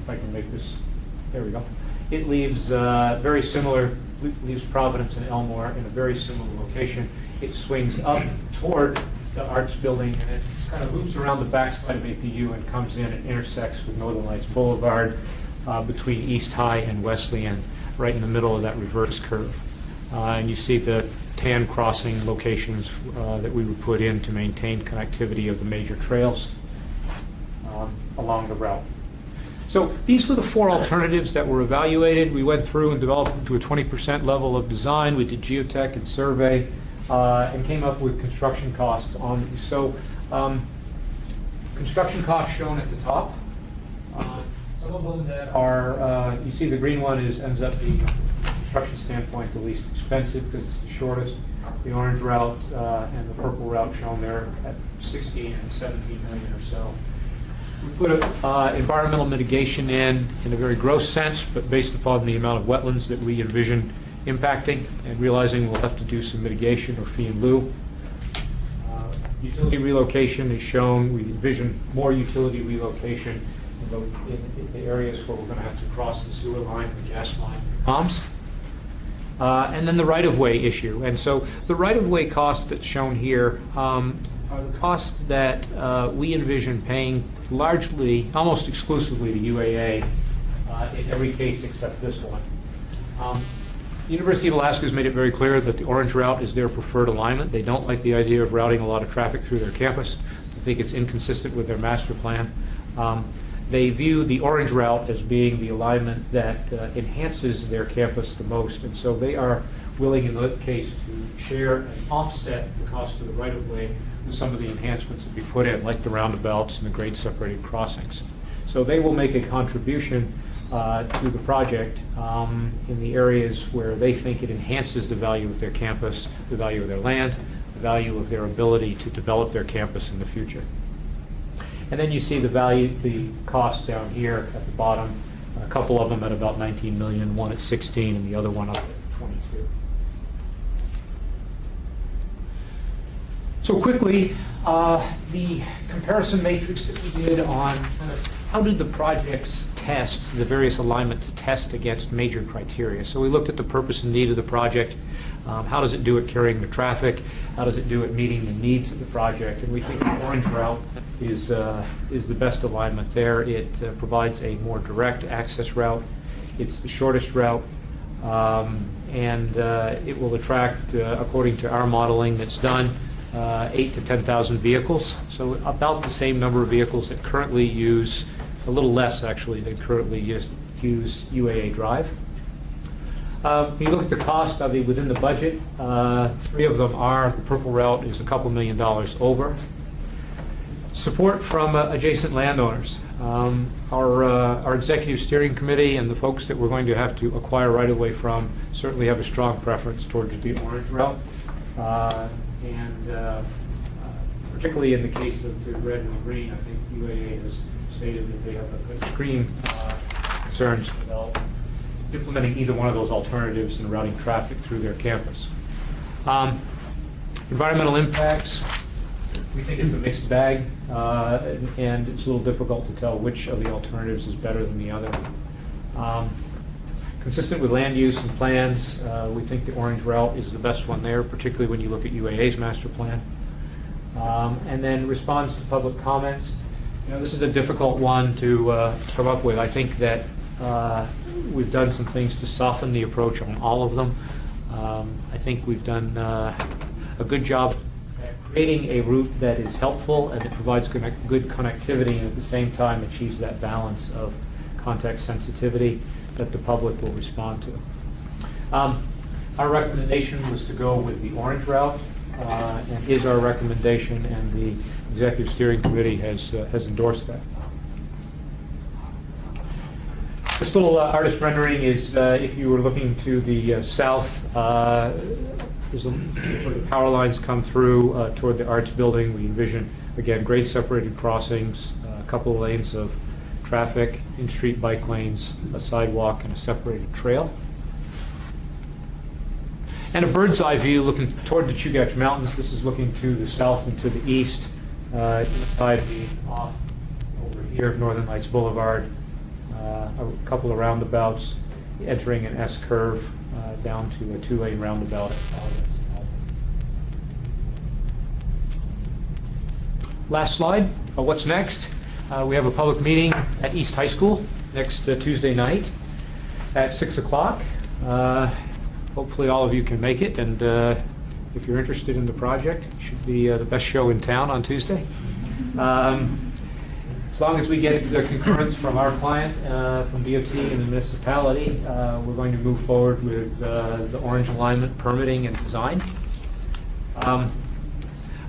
I can make this, there we go. It leaves very similar, leaves Providence and Elmore in a very similar location. It swings up toward the Arts Building, and it kind of loops around the backside of APU and comes in and intersects with Northern Lights Boulevard between East High and Wesleyan, right in the middle of that reverse curve. And you see the tan crossing locations that we would put in to maintain connectivity of the major trails along the route. So these were the 4 alternatives that were evaluated. We went through and developed to a 20% level of design. We did geotech and survey and came up with construction costs on these. So construction costs shown at the top. Some of them that are, you see the green one ends up being, from a construction standpoint, the least expensive because it's the shortest. The orange route and the purple route shown there at 16 and 17 million or so. We put environmental mitigation in a very gross sense, but based upon the amount of wetlands that we envision impacting and realizing we'll have to do some mitigation or fee in lieu. Utility relocation is shown. We envision more utility relocation in the areas where we're going to have to cross the sewer line, the gas line, comms. And then the right-of-way issue. And so the right-of-way costs that's shown here are the costs that we envision paying largely, almost exclusively to UAA in every case except this one. The University of Alaska has made it very clear that the orange route is their preferred alignment. They don't like the idea of routing a lot of traffic through their campus. I think it's inconsistent with their master plan. They view the orange route as being the alignment that enhances their campus the most, and so they are willing in that case to share and offset the cost of the right-of-way with some of the enhancements that we put in, like the roundabouts and the grade separated crossings. So they will make a contribution to the project in the areas where they think it enhances the value of their campus, the value of their land, the value of their ability to develop their campus in the future. And then you see the cost down here at the bottom, a couple of them at about 19 million, one at 16 and the other one up at 22. So quickly, the comparison matrix that we did on how did the projects test, the various alignments test against major criteria. So we looked at the purpose and need of the project. How does it do at carrying the traffic? How does it do at meeting the needs of the project? And we think the orange route is the best alignment there. It provides a more direct access route. It's the shortest route, and it will attract, according to our modeling that's done, 8,000 to 10,000 vehicles. So about the same number of vehicles that currently use, a little less actually, that currently use UAA Drive. You look at the cost of it within the budget, 3 of them are, the purple route is a couple $1 million over. Support from adjacent landowners. Our executive steering committee and the folks that we're going to have to acquire right-of-way from certainly have a strong preference towards the orange route. And particularly in the case of the red and the green, I think UAA has stated that they have extreme concerns about implementing either one of those alternatives and routing traffic through their campus. Environmental impacts, we think it's a mixed bag, and it's a little difficult to tell which of the alternatives is better than the other. Consistent with land use and plans, we think the orange route is the best one there, particularly when you look at UAA's master plan. And then responds to public comments. You know, this is a difficult one to come up with. I think that we've done some things to soften the approach on all of them. I think we've done a good job at creating a route that is helpful and that provides good connectivity and at the same time achieves that balance of context sensitivity that the public will respond to. Our recommendation was to go with the orange route, and is our recommendation, and the Executive Steering Committee has endorsed that. This little artist rendering is, if you were looking to the south, there's where the power lines come through toward the Arts Building. We envision, again, grade separated crossings, a couple of lanes of traffic, in-street bike lanes, a sidewalk, and a separated trail. And a bird's eye view looking toward the Chugach Mountains. This is looking to the south and to the east, inside the off over here, Northern Lights Boulevard. A couple of roundabouts, entering an S-curve down to a two-lane roundabout. Last slide. What's next? We have a public meeting at East High School next Tuesday night at 6 o'clock. Hopefully all of you can make it, and if you're interested in the project, it should be the best show in town on Tuesday. As long as we get the concurrence from our client, from DOT and the municipality, we're going to move forward with the orange alignment permitting and design. I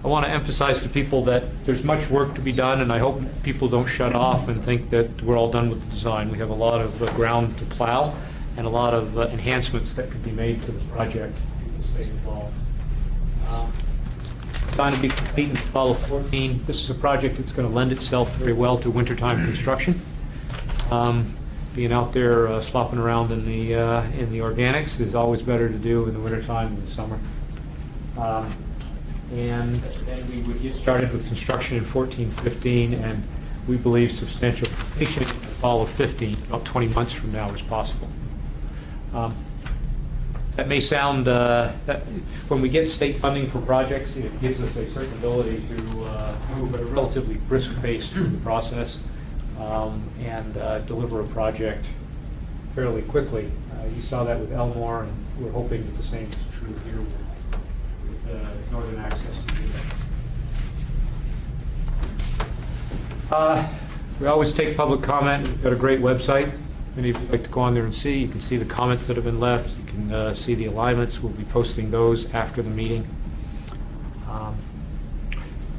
want to emphasize to people that there's much work to be done, and I hope people don't shut off and think that we're all done with the design. We have a lot of ground to plow and a lot of enhancements that could be made to the project if people stay involved. Design to be complete in fall of 14. This is a project that's going to lend itself very well to wintertime construction. Being out there slopping around in the organics is always better to do in the wintertime than the summer. And then we would get started with construction in 14-15, and we believe substantial completion in the fall of 15, about 20 months from now, is possible. That may sound, when we get state funding for projects, it gives us a certain ability to move at a relatively brisk pace through the process and deliver a project fairly quickly. You saw that with Elmore, and we're hoping that the same is true here with Northern Access to we always take public comment. We've got a great website. Many of you like to go on there and see. You can see the comments that have been left. You can see the alignments. We'll be posting those after the meeting.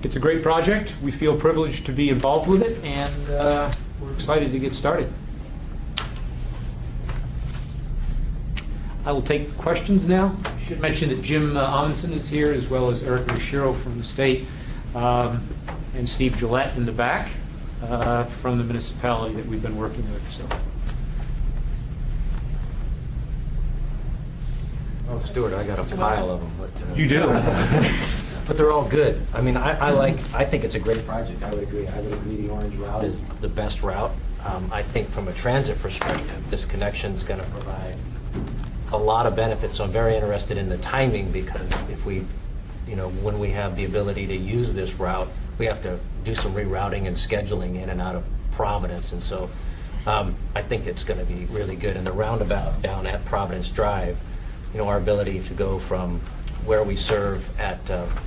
It's a great project. We feel privileged to be involved with it, and we're excited to get started. I will take questions now. I should mention that Jim Amundsen is here, as well as Eric Mishiro from the state, and Steve Gillette in the back from the municipality that we've been working with. So. Oh, Stuart, I got a pile of them. But, you do? But they're all good. I mean, I think it's a great project. I would agree. I would agree the orange route is the best route. I think from a transit perspective, this connection is going to provide a lot of benefits. So I'm very interested in the timing, because if we, when we have the ability to use this route, we have to do some rerouting and scheduling in and out of Providence. And so I think it's going to be really good. And the roundabout down at Providence Drive, our ability to go from where we serve at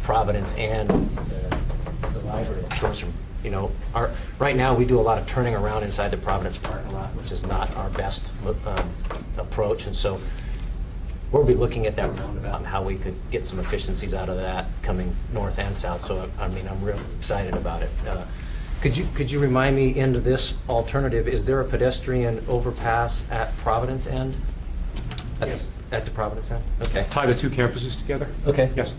Providence and the library, of course, right now we do a lot of turning around inside the Providence parking lot, which is not our best approach. And so we'll be looking at that roundabout and how we could get some efficiencies out of that coming north and south. So I'm really excited about it. Could you remind me, into this alternative, is there a pedestrian overpass at Providence end? Yes. At the Providence end? Okay. Tie the two campuses together? Okay. Yes.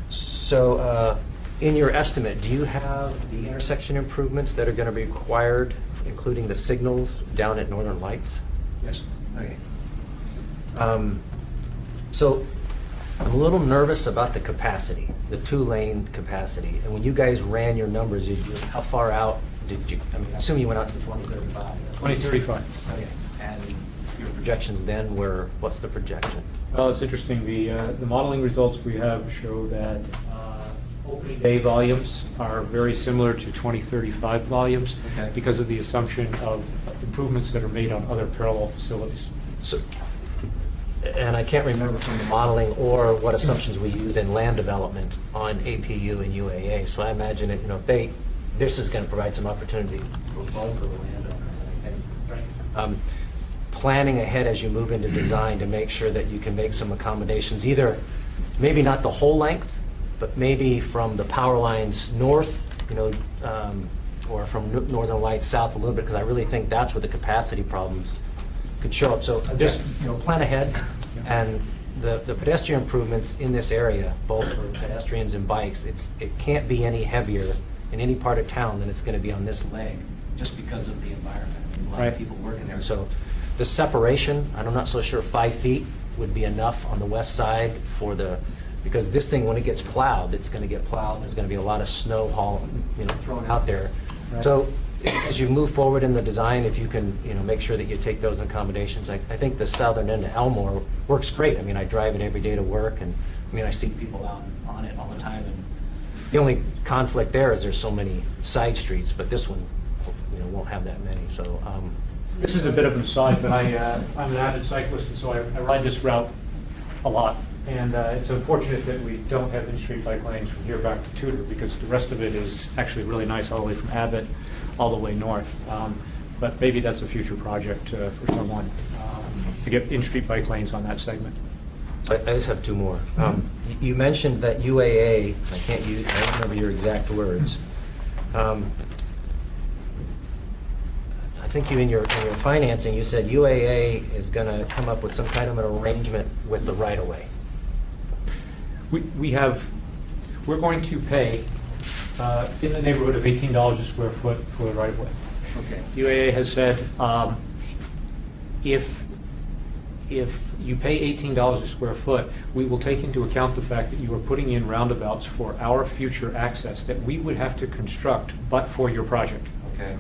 So in your estimate, do you have the intersection improvements that are going to be required, including the signals down at Northern Lights? Yes. Okay. So I'm a little nervous about the capacity, the two-lane capacity. And when you guys ran your numbers, how far out did you, I assume you went out to 2035? 2035. Okay. And your projections then were, what's the projection? Well, it's interesting. The modeling results we have show that opening day volumes are very similar to 2035 volumes Okay. because of the assumption of improvements that are made on other parallel facilities. So, and I can't remember from the modeling or what assumptions we used in land development on APU and UAA. So I imagine it, this is going to provide some opportunity for both of the landowners, I think. Planning ahead as you move into design to make sure that you can make some accommodations, either maybe not the whole length, but maybe from the power lines north, or from Northern Lights south a little bit, because I really think that's where the capacity problems could show up. So just, plan ahead, and the pedestrian improvements in this area, both for pedestrians and bikes, it can't be any heavier in any part of town than it's going to be on this leg, just because of the environment. I mean, a lot of Right. people working there. So the separation, I'm not so sure 5 feet would be enough on the west side because this thing, when it gets plowed, it's going to get plowed. There's going to be a lot of snow thrown out there. Right. So as you move forward in the design, if you can, make sure that you take those accommodations. I think the southern end of Elmore works great. I mean, I drive it every day to work, and I see people out on it all the time. And the only conflict there is there's so many side streets, but this one, won't have that many. So. This is a bit of an aside, but I'm an avid cyclist, and so I ride this route a lot. And it's unfortunate that we don't have in-street bike lanes from here back to Tudor, because the rest of it is actually really nice all the way from Abbott all the way north. But maybe that's a future project for someone to get in-street bike lanes on that segment. I just have two more. You mentioned that UAA, I don't remember your exact words. I think in your financing, you said UAA is going to come up with some kind of an arrangement with the right-of-way. We're going to pay in the neighborhood of $18 a square foot for the right-of-way. Okay. UAA has said if you pay $18 a square foot, we will take into account the fact that you are putting in roundabouts for our future access that we would have to construct but for your project. Okay.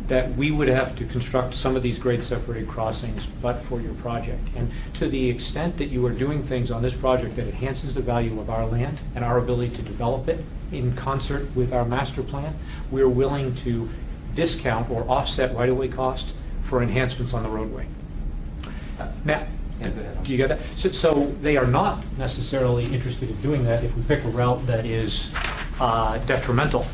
That we would have to construct some of these grade-separated crossings, but for your project. And to the extent that you are doing things on this project that enhances the value of our land and our ability to develop it in concert with our master plan, we're willing to discount or offset right-of-way costs for enhancements on the roadway. Now, do you get that? So they are not necessarily interested in doing that if we pick a route that is detrimental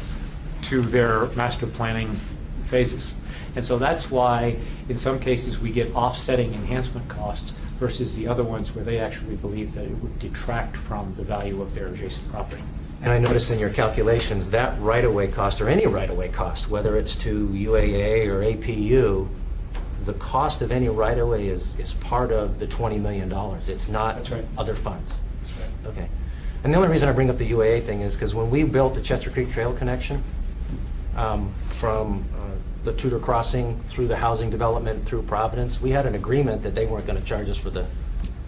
to their master planning phases. And so that's why in some cases we get offsetting enhancement costs versus the other ones where they actually believe that it would detract from the value of their adjacent property. And I noticed in your calculations that right-of-way cost, or any right-of-way cost, whether it's to UAA or APU, the cost of any right-of-way is part of the $20 million. It's not That's right. other funds. That's right. Okay. And the only reason I bring up the UAA thing is because when we built the Chester Creek Trail connection, from the Tudor Crossing through the housing development through Providence, we had an agreement that they weren't going to charge us for the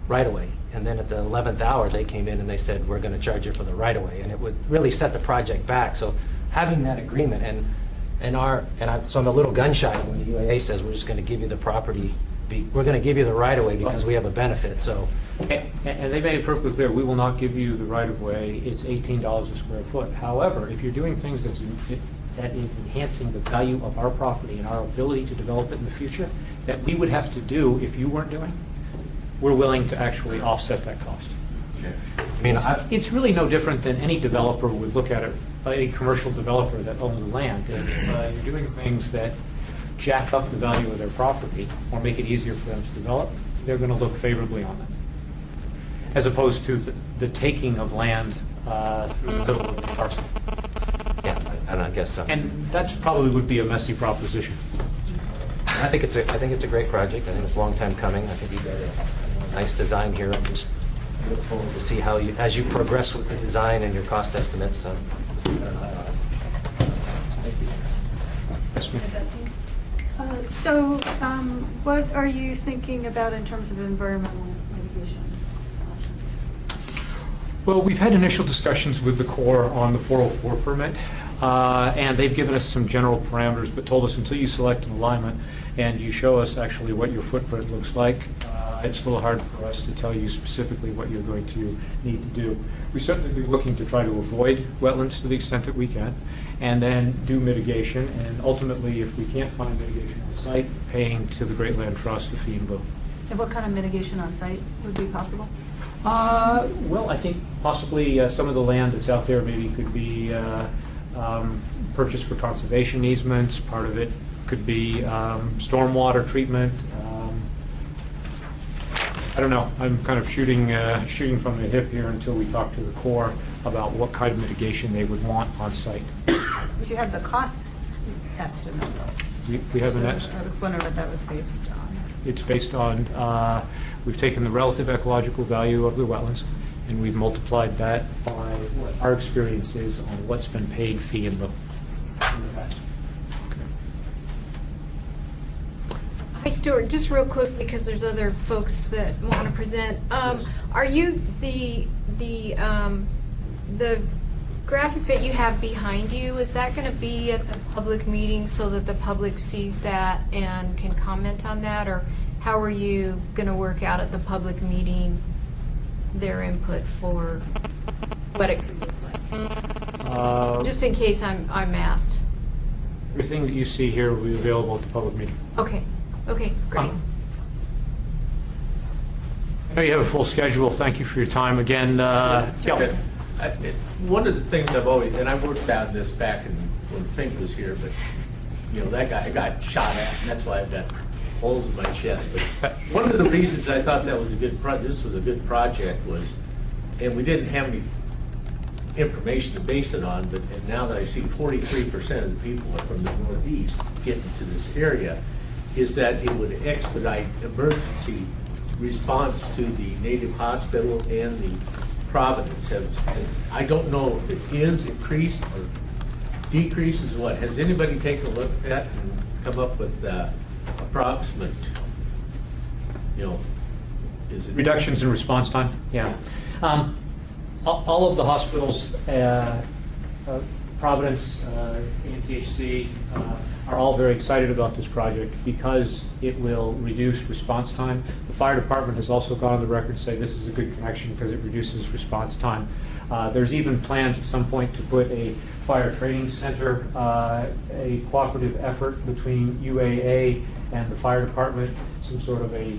right-of-way. And then at the 11th hour, they came in and they said, we're going to charge you for the right-of-way. And it would really set the project back. So having that agreement, so I'm a little gun-shy when the UAA says, we're just going to give you the property, we're going to give you the right-of-way because we have a benefit. So. And they made it perfectly clear, we will not give you the right-of-way, it's $18 a square foot. However, if you're doing things that is enhancing the value of our property and our ability to develop it in the future, that we would have to do if you weren't doing, we're willing to actually offset that cost. I mean, It's really no different than any developer would look at it, any commercial developer that owns the land. If you're doing things that jack up the value of their property or make it easier for them to develop, they're going to look favorably on that. As opposed to the taking of land through the middle of the parcel. yeah, I guess so. And that probably would be a messy proposition. I think it's a great project. I think it's a long time coming. I think you've got a nice design here. I'm just look forward to see how as you progress with the design and your cost estimates. Yes, ma'am. So what are you thinking about in terms of environmental mitigation options? Well, we've had initial discussions with the Corps on the 404 permit, and they've given us some general parameters, but told us until you select an alignment and you show us actually what your footprint looks like, it's a little hard for us to tell you specifically what you're going to need to do. We certainly be looking to try to avoid wetlands to the extent that we can, and then do mitigation, and ultimately, if we can't find mitigation on site, paying to the Great Land Trust a fee in lieu. And what kind of mitigation on site would be possible? Well, I think possibly some of the land that's out there maybe could be purchased for conservation easements. Part of it could be stormwater treatment. I don't know. I'm kind of shooting from the hip here until we talk to the Corps about what kind of mitigation they would want on site. Do you have the cost estimates? We have an So estimate. I was wondering what that was based on. It's based on, we've taken the relative ecological value of the wetlands, and we've multiplied that by what our experience is on what's been paid fee in lieu. Hi, Stuart. Just real quick, because there's other folks that want to present. Are you the graphic that you have behind you? Is that going to be at the public meeting so that the public sees that and can comment on that, or how are you going to work out at the public meeting their input for what it could look like? Just in case I'm asked. Everything that you see here will be available at the public meeting. Okay. Okay. Great. I know you have a full schedule. Thank you for your time again. Kelly. One of the things I've always, and I worked on this back when Fink was here, but, you know, that guy got shot at, and that's why I've got holes in my chest. But one of the reasons I thought that was a good this was a good project was, and we didn't have any information to base it on, but and now that I see 43% of the people are from the Northeast getting to this area, is that it would expedite emergency response to the Native Hospital and the Providence. I don't know if it is increased or decreases. What has anybody taken a look at that and come up with approximate? You know, is it Reductions in response time? Yeah. All of the hospitals, Providence, NTHC, are all very excited about this project because it will reduce response time. The fire department has also gone on the record to say this is a good connection because it reduces response time. There's even plans at some point to put a fire training center, a cooperative effort between UAA and the fire department, some sort of a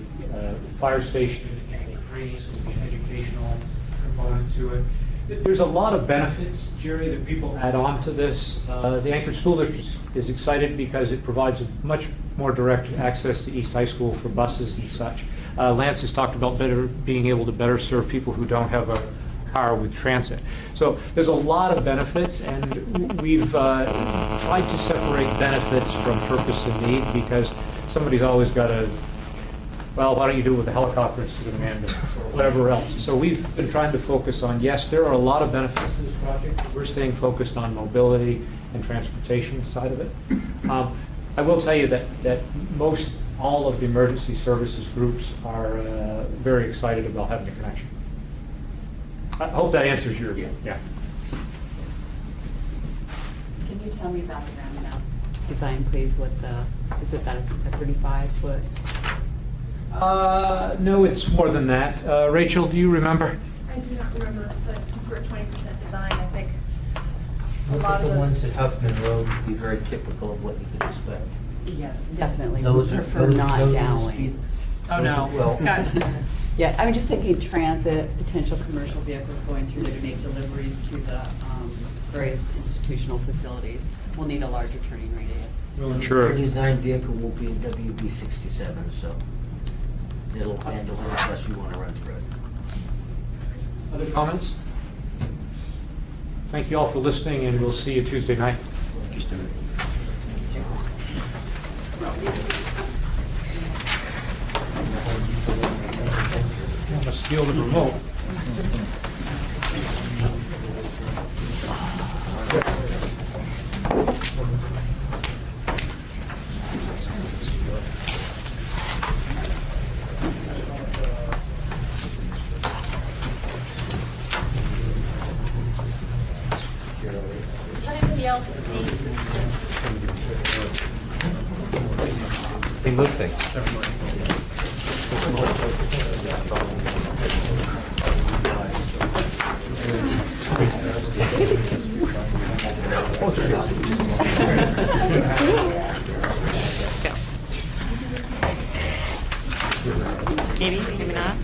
fire station and a training, so there'll be an educational component to it. There's a lot of benefits, Jerry, that people add on to this. The Anchorage School District is excited because it provides much more direct access to East High School for buses and such. Lance has talked about being able to better serve people who don't have a car with transit. So there's a lot of benefits, and we've tried to separate benefits from purpose and need because somebody's always got to, well, why don't you do it with a helicopter instead of an ambulance or whatever else? So we've been trying to focus on, yes, there are a lot of benefits to this project, but we're staying focused on mobility and transportation side of it. I will tell you that all of the emergency services groups are very excited about having a connection. I hope that answers your, yeah. Can you tell me about the roundabout design, please? Is it that a 35-foot? No, it's more than that. Rachel, do you remember? I do not remember, but since we're at 20% design, I think a Look lot at of the ones those. at Huffman Road would be very typical of what you could expect. Yeah, definitely. Those We are prefer those not are the downlink. speed. Oh, no. Well, Scott. Yeah, I'm just thinking transit, potential commercial vehicles going through there to make deliveries to the various institutional facilities will need a larger turning radius. Sure. Your design vehicle will be a WB67, so it'll handle how much you want to run through it. Other comments? Thank you all for listening, and we'll see you Tuesday night. Thank you, Stuart. I'm gonna steal the remote. Let anybody else speak? They move things. Maybe, maybe not.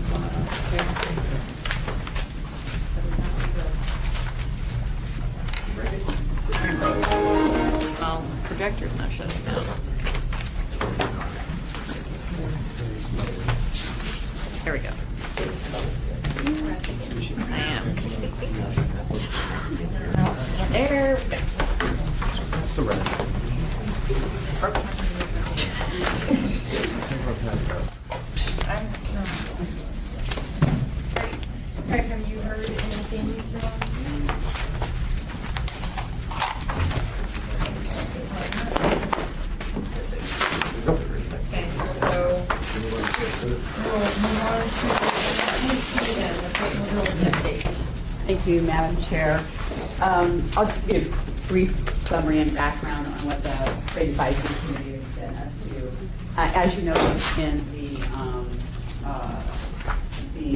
Well, projector's not shutting down. There we go. I am. There we go. That's the red. Craig, have you heard anything from? Okay, so we'll move on to the freight mobility update. Thank you, Madam Chair. I'll just give a brief summary and background on what the Freight Advisory Committee has been up to. As you noticed in the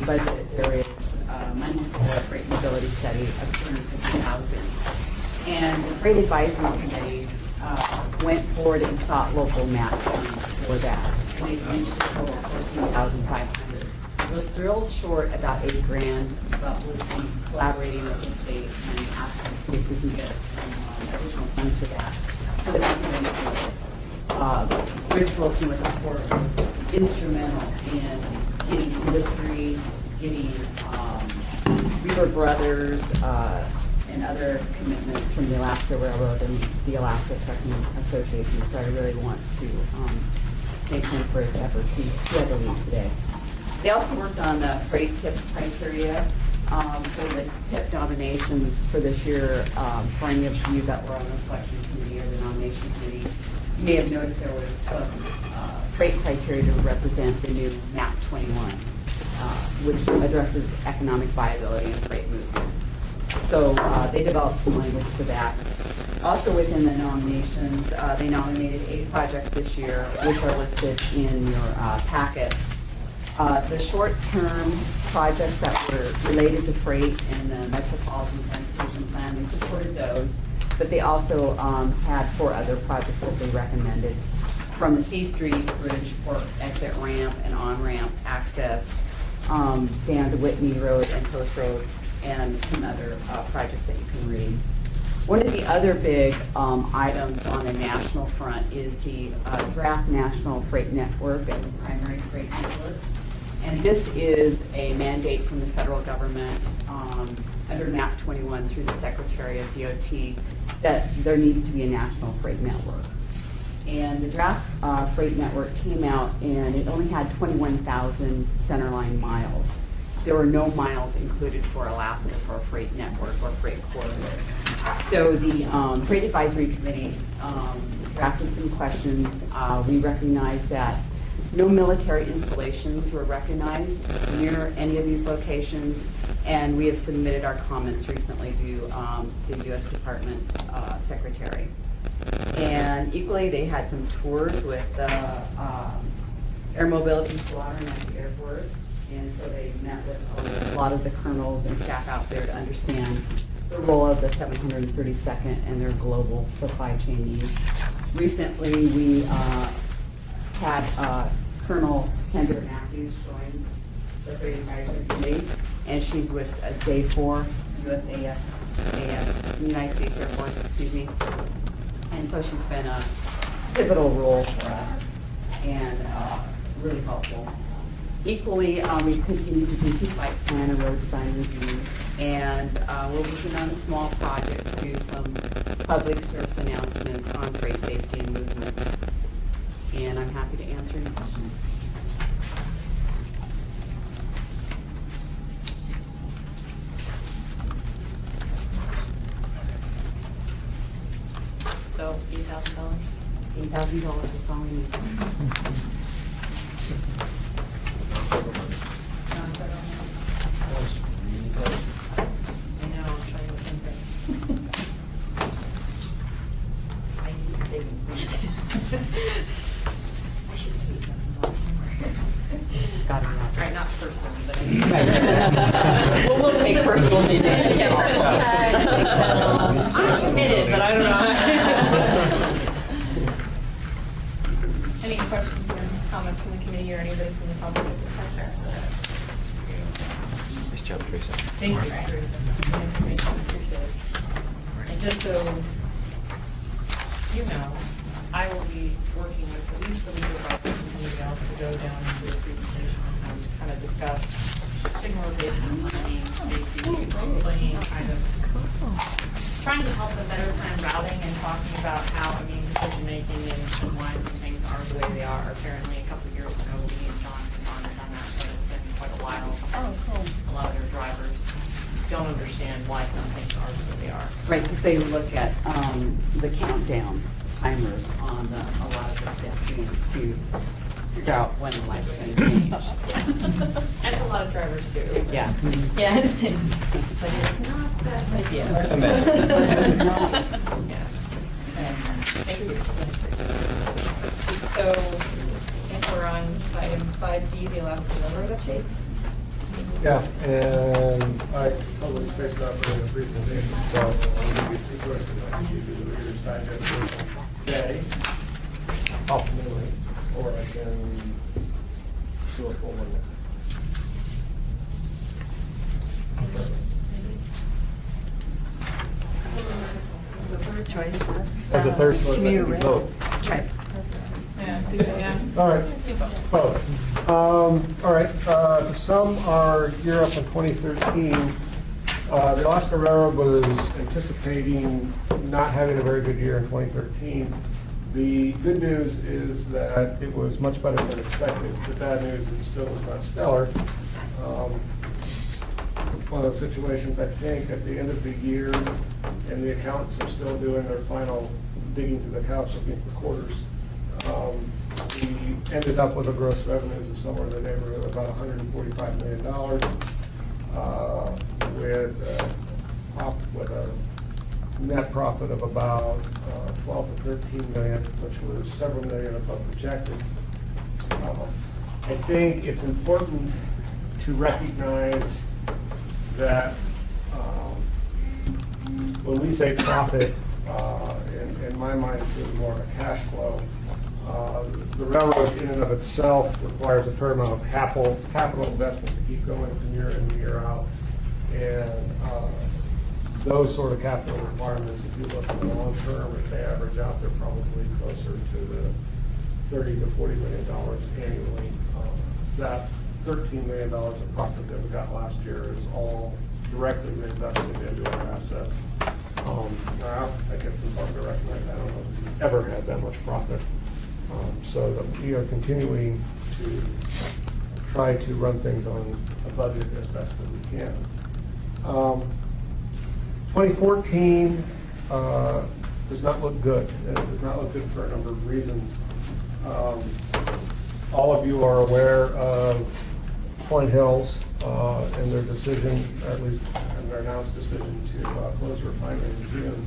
budget, there is money for a freight mobility study of $250,000. And the Freight Advisory Committee went forward and sought local match funds for that. And they reached a total of $14,500. It was thrilled short about $8,000, but we'll be collaborating with the state and asking to see if we can get some additional funds for that. So that we can make it. Rich Wilson with the Port was instrumental in getting industry, getting Weaver Brothers, and other commitments from the Alaska Railroad and the Alaska Trucking Association. So I really want to thank him for his efforts. He had the lead today. They also worked on the freight tip criteria for the tip nominations for this year. For any of you that were on the selection committee or the nomination committee, you may have noticed there was some freight criteria to represent the new MAP 21, which addresses economic viability and freight movement. So they developed some language for that. Also within the nominations, they nominated 8 projects this year, which are listed in your packet. The short-term projects that were related to freight and the Metropolitan Transportation Plan, they supported those, but they also had 4 other projects that they recommended, from the C Street Bridge Port exit ramp and on-ramp access down to Whitney Road and Post Road, and some other projects that you can read. One of the other big items on the national front is the draft National Freight Network and the Primary Freight Network. And this is a mandate from the federal government under MAP 21 through the Secretary of DOT that there needs to be a national freight network. And the draft freight network came out and it only had 21,000 centerline miles. There were no miles included for Alaska for a freight network or freight corridors. So the Freight Advisory Committee drafted some questions. We recognized that no military installations were recognized near any of these locations, and we have submitted our comments recently to the U.S. Department Secretary. And equally, they had some tours with Air Mobility Squadron at the Air Force, and so they met with a lot of the colonels and staff out there to understand the role of the 732nd and their global supply chain needs. Recently, we had Colonel Kendra Matthews join the Freight Advisory Committee, and she's with Day 4, United States Air Force, excuse me. And so she's been a pivotal role for us and really helpful. Equally, we've continued to do some site plan and road design reviews, and we're working on a small project to do some public service announcements on freight safety and movements. And I'm happy to answer any questions. So $8,000. $8,000 is all we need. I know, I'm trying to think of. I used to think. I should have $8,000 more. Got personal opinion. I'm committed, but I don't know. Any questions or comments from the committee or anybody from the public at this time? Nice job, Teresa. Thank you, Teresa. Appreciate it. And just so you know, I will be working with at least the legal office and somebody else to go down and do a presentation and kind of discuss signalization, planning, safety, explaining kind of, trying to help them better plan routing and talking about how, decision-making and why some things are the way they are. Apparently, a couple of years ago, we and John had gone and done that, but it's been quite a while. Oh, cool. A lot of their drivers don't understand why some things are the way they are. Right, because they look at the countdown timers on a lot of the pedestrians to figure out when the light's going to change. Yes. That's a lot of drivers too. Yeah. Yeah, I understand. But it's not that idea. Yeah. Thank you. So, I think we're on item 5D, the Alaska Railroad update. Yeah, and I totally spaced out during the presentation, so I'll give you two questions. I can give you the Reader's Digest version today, optimally, or I can do a full one next The third choice. As a third choice, I Commuter can rail. vote. Right. Yeah. All right, both. All right, some are year up in 2013. The Alaska Railroad was anticipating not having a very good year in 2013. The good news is that it was much better than expected. The bad news, it still was not stellar. It's one of those situations, I think, at the end of the year, and the accountants are still doing their final digging through the couch looking for quarters. We ended up with a gross revenues of somewhere in the neighborhood of about $145 million, with a net profit of about 12 to 13 million, which was several million above projected. I think it's important to recognize that when we say profit, in my mind, it's really more of a cash flow. The railroad in and of itself requires a fair amount of capital investment to keep going from year in and year out. And those sort of capital requirements, if you look at the long term, if they average out, they're probably closer to the $30 to $40 million annually. That $13 million of profit that we got last year is all directly reinvested into our assets. Our assets, I guess it's important to recognize, I don't know if we've ever had that much profit. So that we are continuing to try to run things on a budget as best as we can. 2014 does not look good. It does not look good for a number of reasons. All of you are aware of Flint Hills and their decision, or at least and their announced decision to close the refinery in June.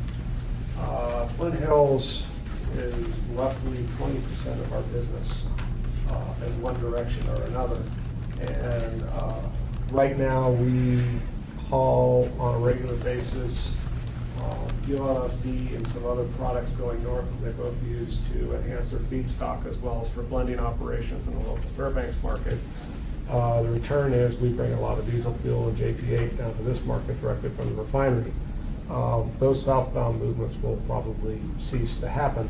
Flint Hills is roughly 20% of our business in one direction or another. And right now we haul on a regular basis ULSD and some other products going north that they both use to enhance their feedstock as well as for blending operations in the local Fairbanks market. The return is we bring a lot of diesel fuel and JP8 down to this market directly from the refinery. Those southbound movements will probably cease to happen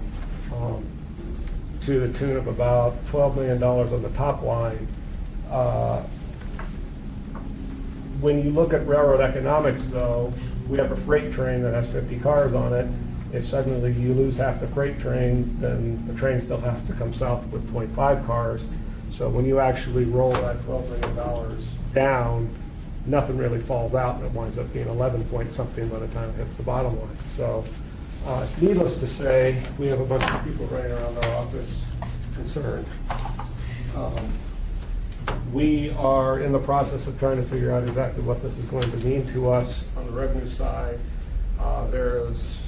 to the tune of about $12 million on the top line. When you look at railroad economics, though, we have a freight train that has 50 cars on it. If suddenly you lose half the freight train, then the train still has to come south with 25 cars. So when you actually roll that $12 million down, nothing really falls out, and it winds up being 11 point something by the time it hits the bottom line. So needless to say, we have a bunch of people running around our office concerned. We are in the process of trying to figure out exactly what this is going to mean to us on the revenue side. There is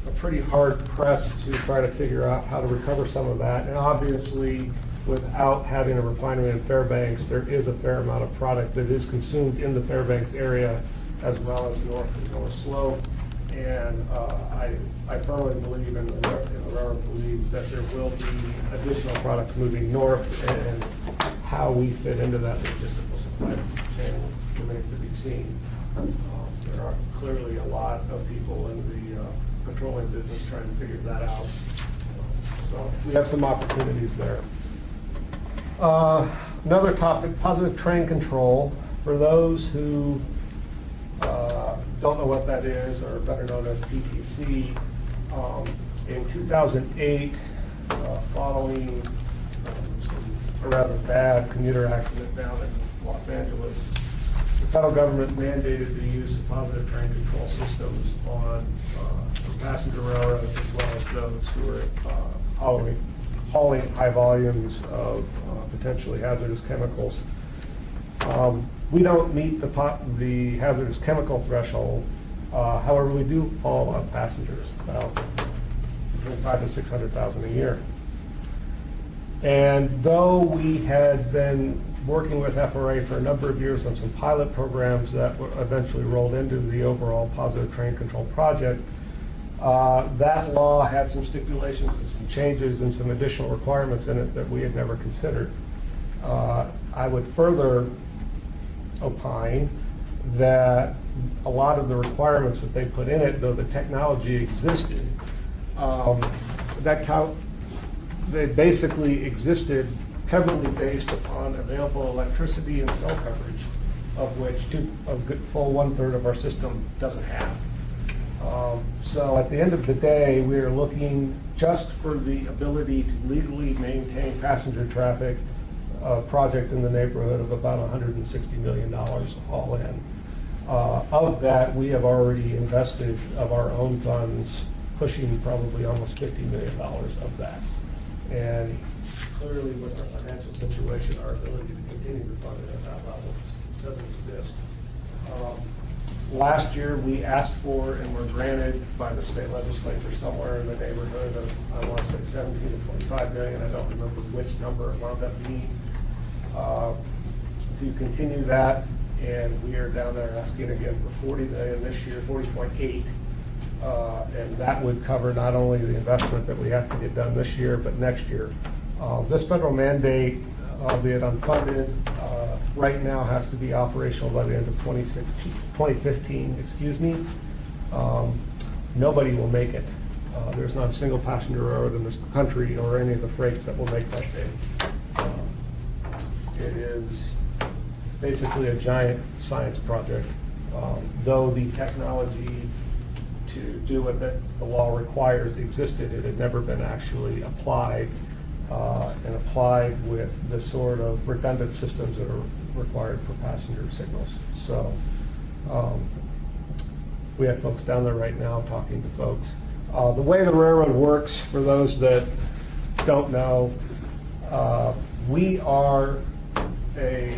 a pretty hard press to try to figure out how to recover some of that. And obviously, without having a refinery in Fairbanks, there is a fair amount of product that is consumed in the Fairbanks area as well as north and north slope. And I firmly believe, and the railroad believes, that there will be additional products moving north, and how we fit into that logistical supply chain remains to be seen. There are clearly a lot of people in the petroleum business trying to figure that out. So we have some opportunities there. Another topic, positive train control. For those who don't know what that is, or better known as PTC, in 2008, following a rather bad commuter accident down in Los Angeles, the federal government mandated the use of positive train control systems on passenger railroads, as well as those who are hauling high volumes of potentially hazardous chemicals. We don't meet the hazardous chemical threshold. However, we do haul a lot of passengers, about between 500,000 to 600,000 a year. And though we had been working with FRA for a number of years on some pilot programs that were eventually rolled into the overall positive train control project, that law had some stipulations and some changes and some additional requirements in it that we had never considered. I would further opine that a lot of the requirements that they put in it, though the technology existed, they basically existed heavily based upon available electricity and cell coverage, of which a good full 1/3 of our system doesn't have. So at the end of the day, we are looking just for the ability to legally maintain passenger traffic, a project in the neighborhood of about $160 million all in. Of that, we have already invested of our own funds, pushing probably almost $50 million of that. And clearly, with our financial situation, our ability to continue to fund it at that level doesn't exist. Last year, we asked for and were granted by the state legislature somewhere in the neighborhood of, I want to say, 17 to 25 million. I don't remember which number it wound up being, to continue that. And we are down there asking again for 40 million this year, 40.8. And that would cover not only the investment that we have to get done this year, but next year. This federal mandate, albeit unfunded, right now has to be operational by the end of 2015. Nobody will make it. There's not a single passenger railroad in this country or any of the freights that will make that day. It is basically a giant science project. Though the technology to do what the law requires existed, it had never been actually applied and applied with the sort of redundant systems that are required for passenger signals. So we have folks down there right now talking to folks. The way the railroad works, for those that don't know, we are a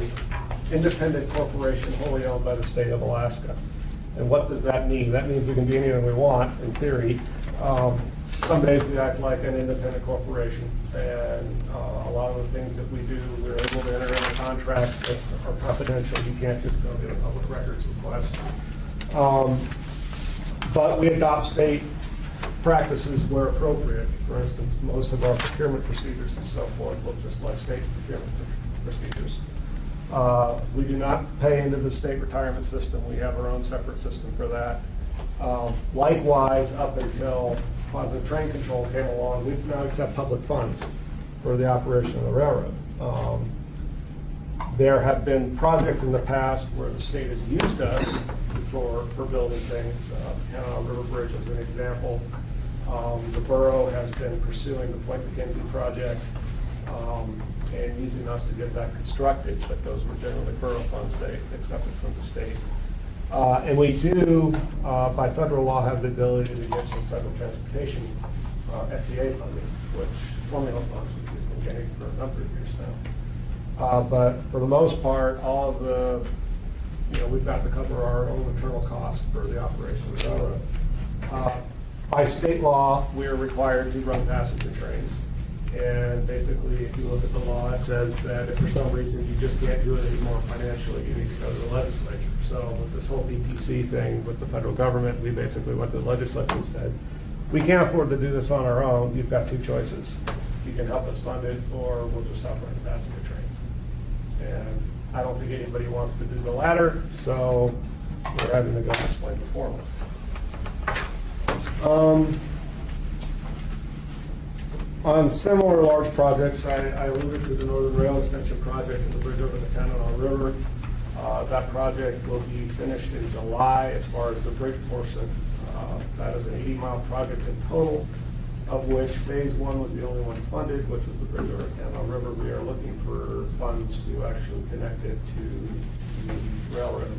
independent corporation wholly owned by the state of Alaska. And what does that mean? That means we can be anything we want, in theory. Some days we act like an independent corporation, and a lot of the things that we do, we're able to enter into contracts that are confidential. You can't just go get a public records request. But we adopt state practices where appropriate. For instance, most of our procurement procedures and so forth look just like state procurement procedures. We do not pay into the state retirement system. We have our own separate system for that. Likewise, up until positive train control came along, we now accept public funds for the operation of the railroad. There have been projects in the past where the state has used us for building things. Canal River Bridge is an example. The borough has been pursuing the Point McKenzie project and using us to get that constructed, but those were generally borough funds they accepted from the state. And we do, by federal law, have the ability to get some federal transportation FTA funding, which formula funds, which we've been getting for a number of years now. But for the most part, all of the, we've got to cover our own internal costs for the operation of the railroad. By state law, we are required to run passenger trains. And basically, if you look at the law, it says that if for some reason you just can't do it anymore financially, you need to go to the legislature. So with this whole PTC thing with the federal government, we basically went to the legislature and said, we can't afford to do this on our own. You've got two choices. You can help us fund it, or we'll just stop running passenger trains. And I don't think anybody wants to do the latter, so we're having to go explain the former. On similar large projects, I alluded to the Northern Rail Extension project and the bridge over the Tanana River. That project will be finished in July as far as the bridge portion. That is an 80-mile project in total, of which phase one was the only one funded, which was the bridge over the Tanana River. We are looking for funds to actually connect it to the railroad.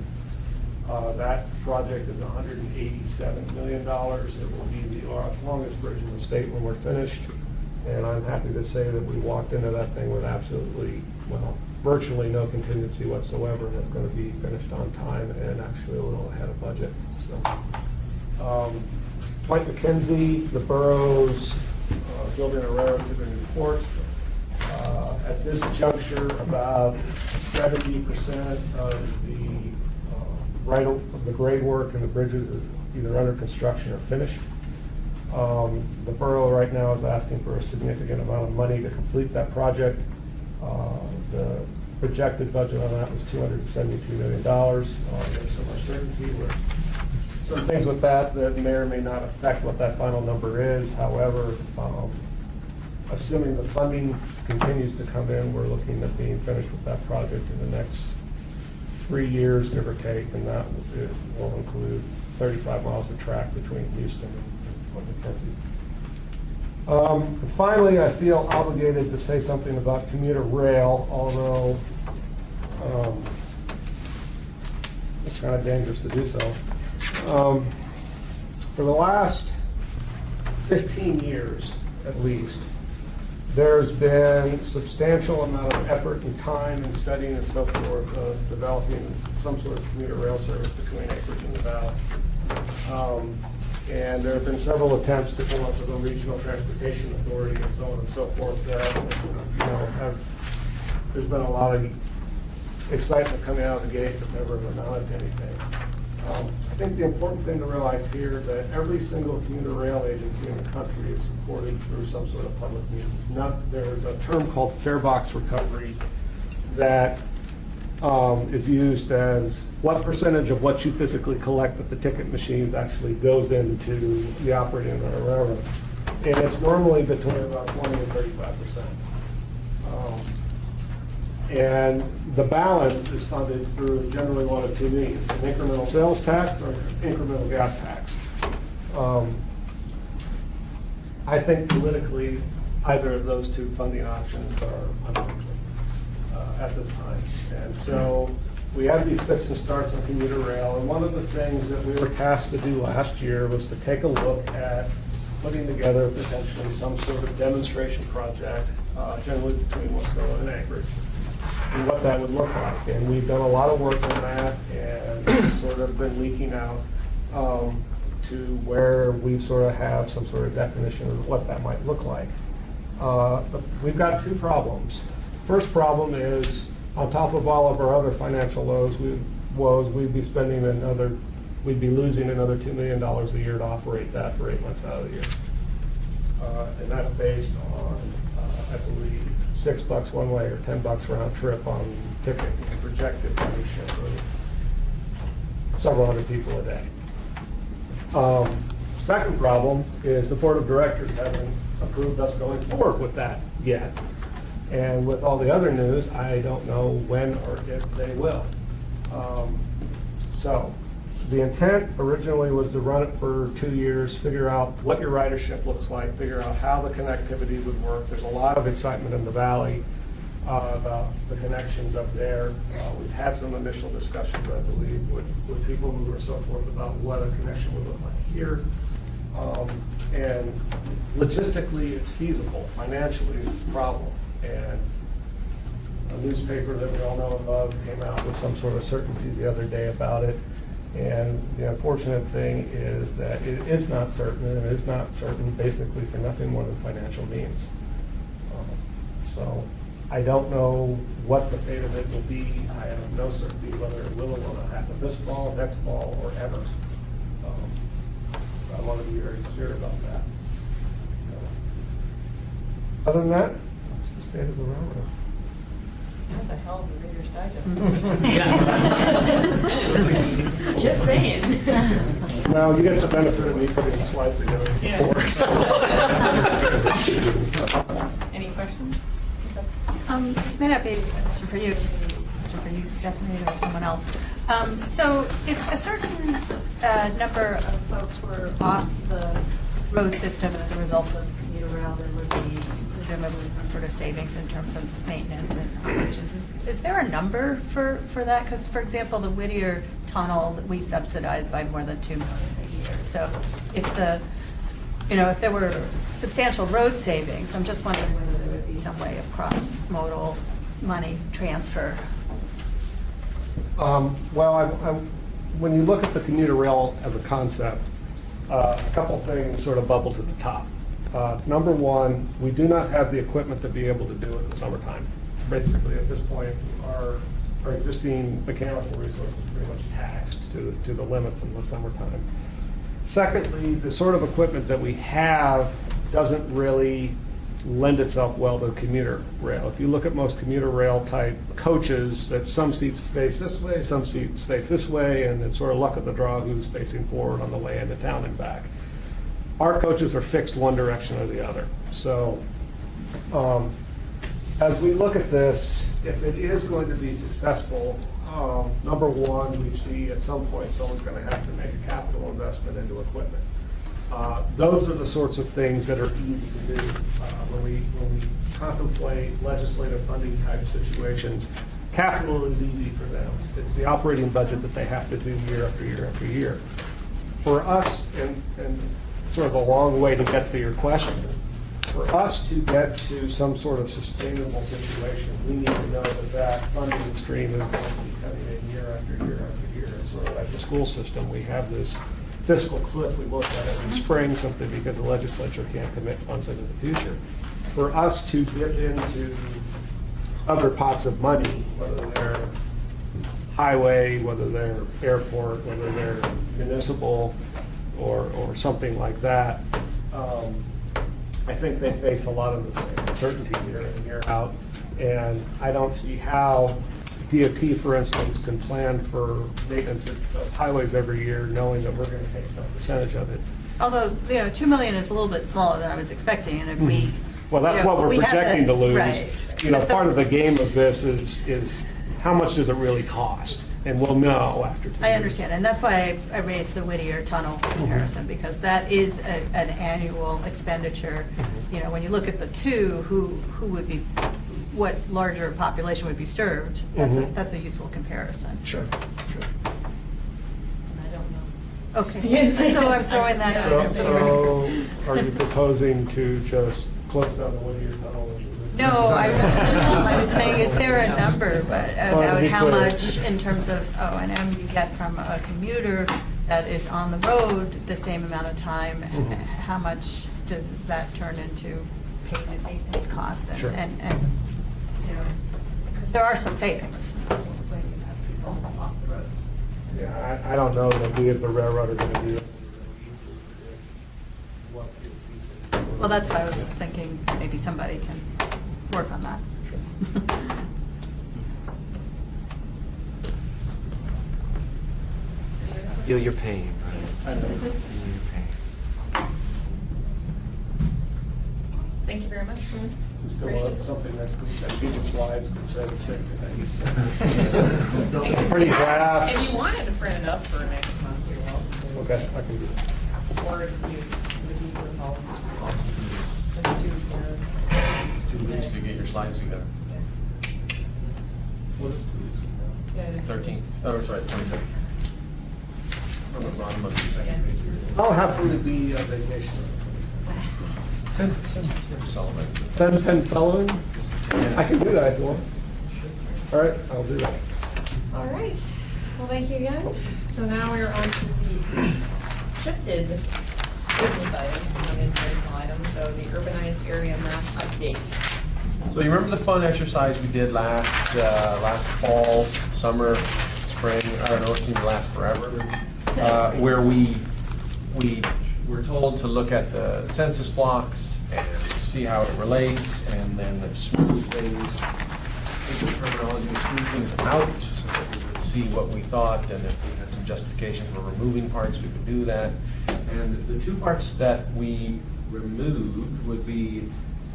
That project is $187 million. It will be the longest bridge in the state when we're finished. And I'm happy to say that we walked into that thing with absolutely, well, virtually no contingency whatsoever, and it's going to be finished on time and actually a little ahead of budget. So, Point McKenzie, the boroughs, building a railroad to the new fort. At this juncture, about 70% of the grade work and the bridges is either under construction or finished. The borough right now is asking for a significant amount of money to complete that project. The projected budget on that was $272 million. There's some uncertainty with some things with that may or may not affect what that final number is. However, assuming the funding continues to come in, we're looking at being finished with that project in the next 3 years, give or take, and that will include 35 miles of track between Houston and Point McKenzie. Finally, I feel obligated to say something about commuter rail, although it's kind of dangerous to do so. For the last 15 years, at least, there's been substantial amount of effort and time and studying and so forth of developing some sort of commuter rail service between Anchorage and the Valley. And there have been several attempts to come up with a regional transportation authority and so on and so forth that, there's been a lot of excitement coming out of the gate that never amounted to anything. I think the important thing to realize here that every single commuter rail agency in the country is supported through some sort of public means. There's a term called fare box recovery that is used as what percentage of what you physically collect at the ticket machines actually goes into the operating of a railroad. And it's normally between about 20 and 35%. And the balance is funded through generally one of two means, an incremental sales tax or incremental gas tax. I think politically, either of those two funding options are unlikely at this time. And so we have these fits and starts on commuter rail, and one of the things that we were tasked to do last year was to take a look at putting together potentially some sort of demonstration project, generally between Wasilla and Anchorage, and what that would look like. And we've done a lot of work on that, and it's sort of been leaking out to where we sort of have some sort of definition of what that might look like. But we've got two problems. First problem is, on top of all of our other financial we'd be losing another $2 million a year to operate that for 8 months out of the year. And that's based on, I believe, $6 one way or $10 round trip on ticket and projected ridership of several hundred people a day. Second problem is the board of directors haven't approved us going forward with that yet. And with all the other news, I don't know when or if they will. So the intent originally was to run it for 2 years, figure out what your ridership looks like, figure out how the connectivity would work. There's a lot of excitement in the valley about the connections up there. We've had some initial discussions, I believe, with people who are so forth about what a connection would look like here. And logistically, it's feasible. Financially, it's a problem. And a newspaper that we all know and love came out with some sort of certainty the other day about it. And the unfortunate thing is that it is not certain, and it is not certain basically for nothing more than financial means. So I don't know what the fate of it will be. I have no certainty whether it will or will not happen this fall, next fall, or ever. I want to be very clear about that. Other than that, that's the state of the railroad. That was a hell of a Reader's Digest. Just saying. Well, you get the benefit of me putting the slides together before. Any questions? This may not be a question for you, Stephanie, or someone else. So if a certain number of folks were off the road system as a result of commuter rail, there would be presumably some sort of savings in terms of maintenance and operations. Is there a number for that? Because, for example, the Whittier Tunnel, we subsidize by more than $2 million a year. So if if there were substantial road savings, I'm just wondering whether there would be some way of cross-modal money transfer. When you look at the commuter rail as a concept, a couple things sort of bubble to the top. Number one, we do not have the equipment to be able to do it in the summertime. Basically, at this point, our existing mechanical resources are pretty much taxed to the limits in the summertime. Secondly, the sort of equipment that we have doesn't really lend itself well to commuter rail. If you look at most commuter rail type coaches, that some seats face this way, some seats face this way, and it's sort of luck of the draw who's facing forward on the way into town and back. Our coaches are fixed one direction or the other. So as we look at this, if it is going to be successful, number one, we see at some point someone's going to have to make a capital investment into equipment. Those are the sorts of things that are easy to do when we contemplate legislative funding type situations. Capital is easy for them. It's the operating budget that they have to do year after year after year. For us, and sort of a long way to get to your question, for us to get to some sort of sustainable situation, we need to know that funding stream is going to be coming in year after year after year. It's sort of like the school system. We have this fiscal cliff we look at every spring simply because the legislature can't commit funds into the future. For us to dip into other pots of money, whether they're highway, whether they're airport, whether they're municipal, or something like that, I think they face a lot of the same uncertainty year in, year out. And I don't see how DOT, for instance, can plan for maintenance of highways every year knowing that we're going to take some percentage of it. Although, $2 million is a little bit smaller than I was expecting, and if we... Well, that's what we're projecting to lose. Right. Part of the game of this is how much does it really cost? And we'll know after 2 years. I understand, and that's why I raised the Whittier Tunnel comparison, because that is an annual expenditure. When you look at the two, who would be, what larger population would be served, that's a useful comparison. Sure. And I don't know. Okay, so I'm throwing that out. So are you proposing to just close down the Whittier Tunnel? No, I was saying, is there a number about how much in terms of O&M you get from a commuter that is on the road the same amount of time, and how much does that turn into paid and maintenance costs? And, Sure. and 'cause there are some savings when you have people off the road. Yeah, I don't know that we as the railroad are going to do it. Well, that's why I was just thinking maybe somebody can work on that. Feel your pain. I know. Feel your pain. Thank you very much. We still want something next to that. Give the slides that say the same thing. Pretty graph. If you wanted to print it up for next month, you're welcome. Okay, I can do that. Or if you would need the policy. 2 weeks to get your slides together. What is 2 weeks from now? 13th. Oh, sorry, 23rd. I'll happily be on vacation. Send Sullivan. Send Sullivan? I can do that if you want. All right, I'll do that. All right. Well, thank you again. So now we're on to the shifted business items, non-informational items, so the urbanized area map update. So you remember the fun exercise we did last fall, summer, spring, I don't know, it seemed to last forever, where we were told to look at the census blocks and see how it relates, and then smooth things, the terminology, smooth things out, so that we would see what we thought, and if we had some justification for removing parts, we could do that. And the two parts that we removed would be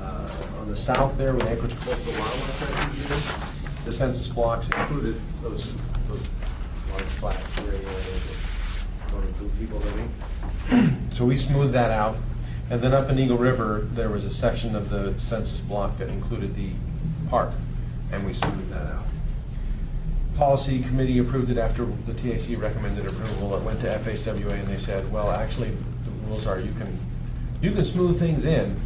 on the south there with Anchorage Coastal Wildlife Refuge. The census blocks included those large flats area that don't include people living. So we smoothed that out. And then up in Eagle River, there was a section of the census block that included the park, and we smoothed that out. Policy committee approved it after the TAC recommended approval. It went to FHWA, and they said, well, actually, the rules are you can smooth things in,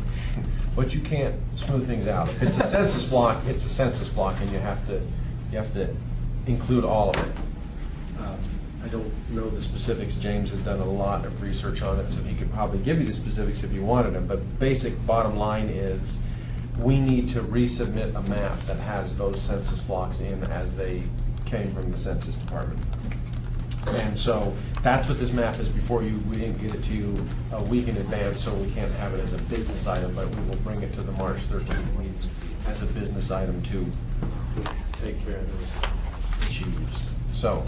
but you can't smooth things out. If it's a census block, it's a census block, and you have to include all of it. I don't know the specifics. James has done a lot of research on it, so he could probably give you the specifics if you wanted them. But basic bottom line is we need to resubmit a map that has those census blocks in as they came from the Census Department. And so that's what this map is before you. We didn't get it to you a week in advance, so we can't have it as a business item, but we will bring it to the March 13th meeting as a business item to take care of those issues. So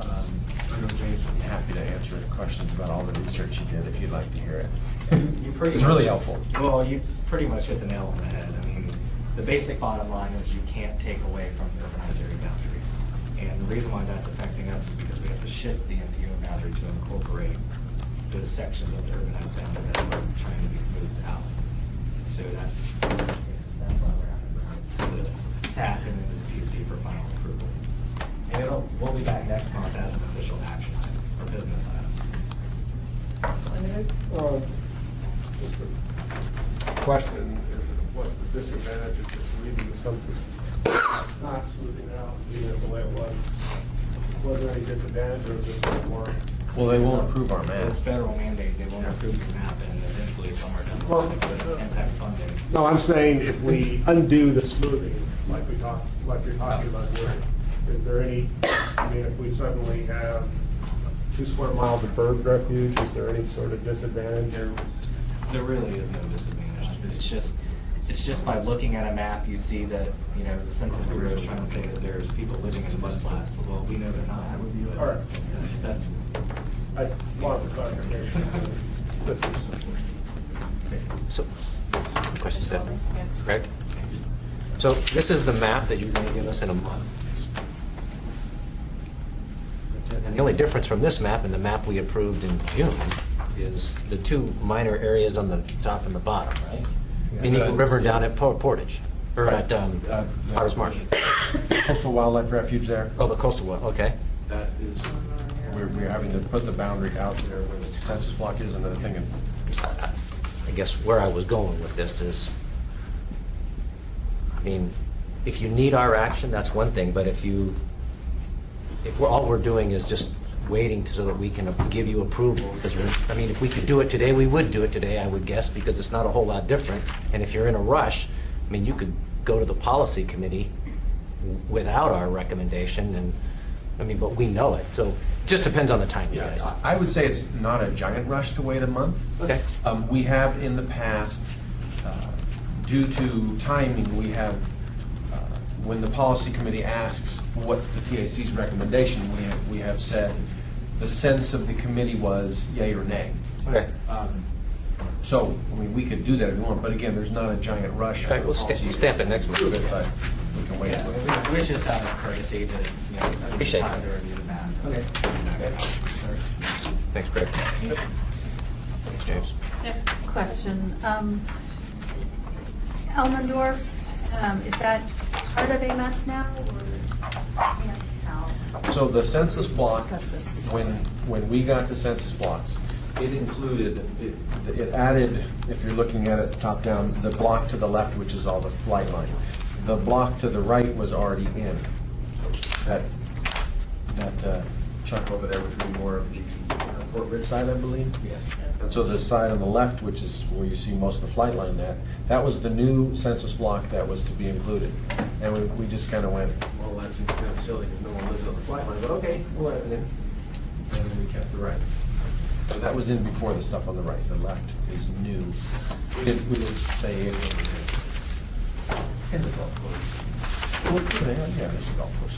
I know James would be happy to answer any questions about all the research you did if you'd like to hear it. It's really helpful. Well, you pretty much hit the nail on the head. I mean, the basic bottom line is you can't take away from the urbanized area boundary. And the reason why that's affecting us is because we have to shift the NPO boundary to incorporate those sections of the urbanized boundary that are trying to be smoothed out. So that's why we're having to tap into the PC for final approval. And we'll be back next month as an official action item or business item. Just a question is, what's the disadvantage of just leaving the census, not smoothing it out, leaving it the way it was? Was there any disadvantage, or is it more? Well, they won't approve our map. It's federal mandate, they won't approve your map, and eventually somewhere down the Well, line, with impact funding. No, I'm saying if we undo the smoothing, like you're talking about here, is there any, I mean, if we suddenly have 2 square miles of bird refuge, is there any sort of disadvantage? There really is no disadvantage. It's just by looking at a map, you see that, you know, the Census Bureau is trying to say that there's people living in mud flats. Well, we know they're not. All right. That's I just wanted clarification. This is. So, questions there? Greg? So this is the map that you're going to give us in a month. That's it. And the only difference from this map and the map we approved in June is the 2 minor areas on the top and the bottom, right? In Eagle River down at Portage, or at Potter's Marsh. Coastal Wildlife Refuge there. Oh, the coastal one, okay. That is, we're having to put the boundary out there where the census block is, another thing. I guess where I was going with this is, I mean, if you need our action, that's one thing, but if all we're doing is just waiting so that we can give you approval, because I mean, if we could do it today, we would do it today, I would guess, because it's not a whole lot different. And if you're in a rush, I mean, you could go to the policy committee without our recommendation, and, I mean, but we know it, so it just depends on the time, you guys. I would say it's not a giant rush to wait a month. Okay. We have in the past, due to timing, we have, when the policy committee asks what's the TAC's recommendation, we have said the sense of the committee was yay or nay. Okay. So, I mean, we could do that if we want, but again, there's not a giant rush. Okay, we'll stamp it next month. But we can wait. Yeah, we should just have a courtesy to, you know, Appreciate time it. to review the map. Okay. Thanks, Greg. Thanks, James. Question. Elmendorf, is that part of AMATS now, or? So the census blocks, Discuss this. when we got the census blocks, it included, it added, if you're looking at it top down, the block to the left, which is all the flight line. The block to the right was already in. That chunk over there, which would be more of the Fort Ridge side, I believe. Yeah. And so the side on the left, which is where you see most of the flight line that was the new census block that was to be included. And we just kind of went, well, fencing to the facility because no one lives on the flight line, but okay, we'll let it in. And then we kept the right. So that was in before the stuff on the right. The left is new. We didn't say it was in the golf course. Well, yeah, there's a golf course.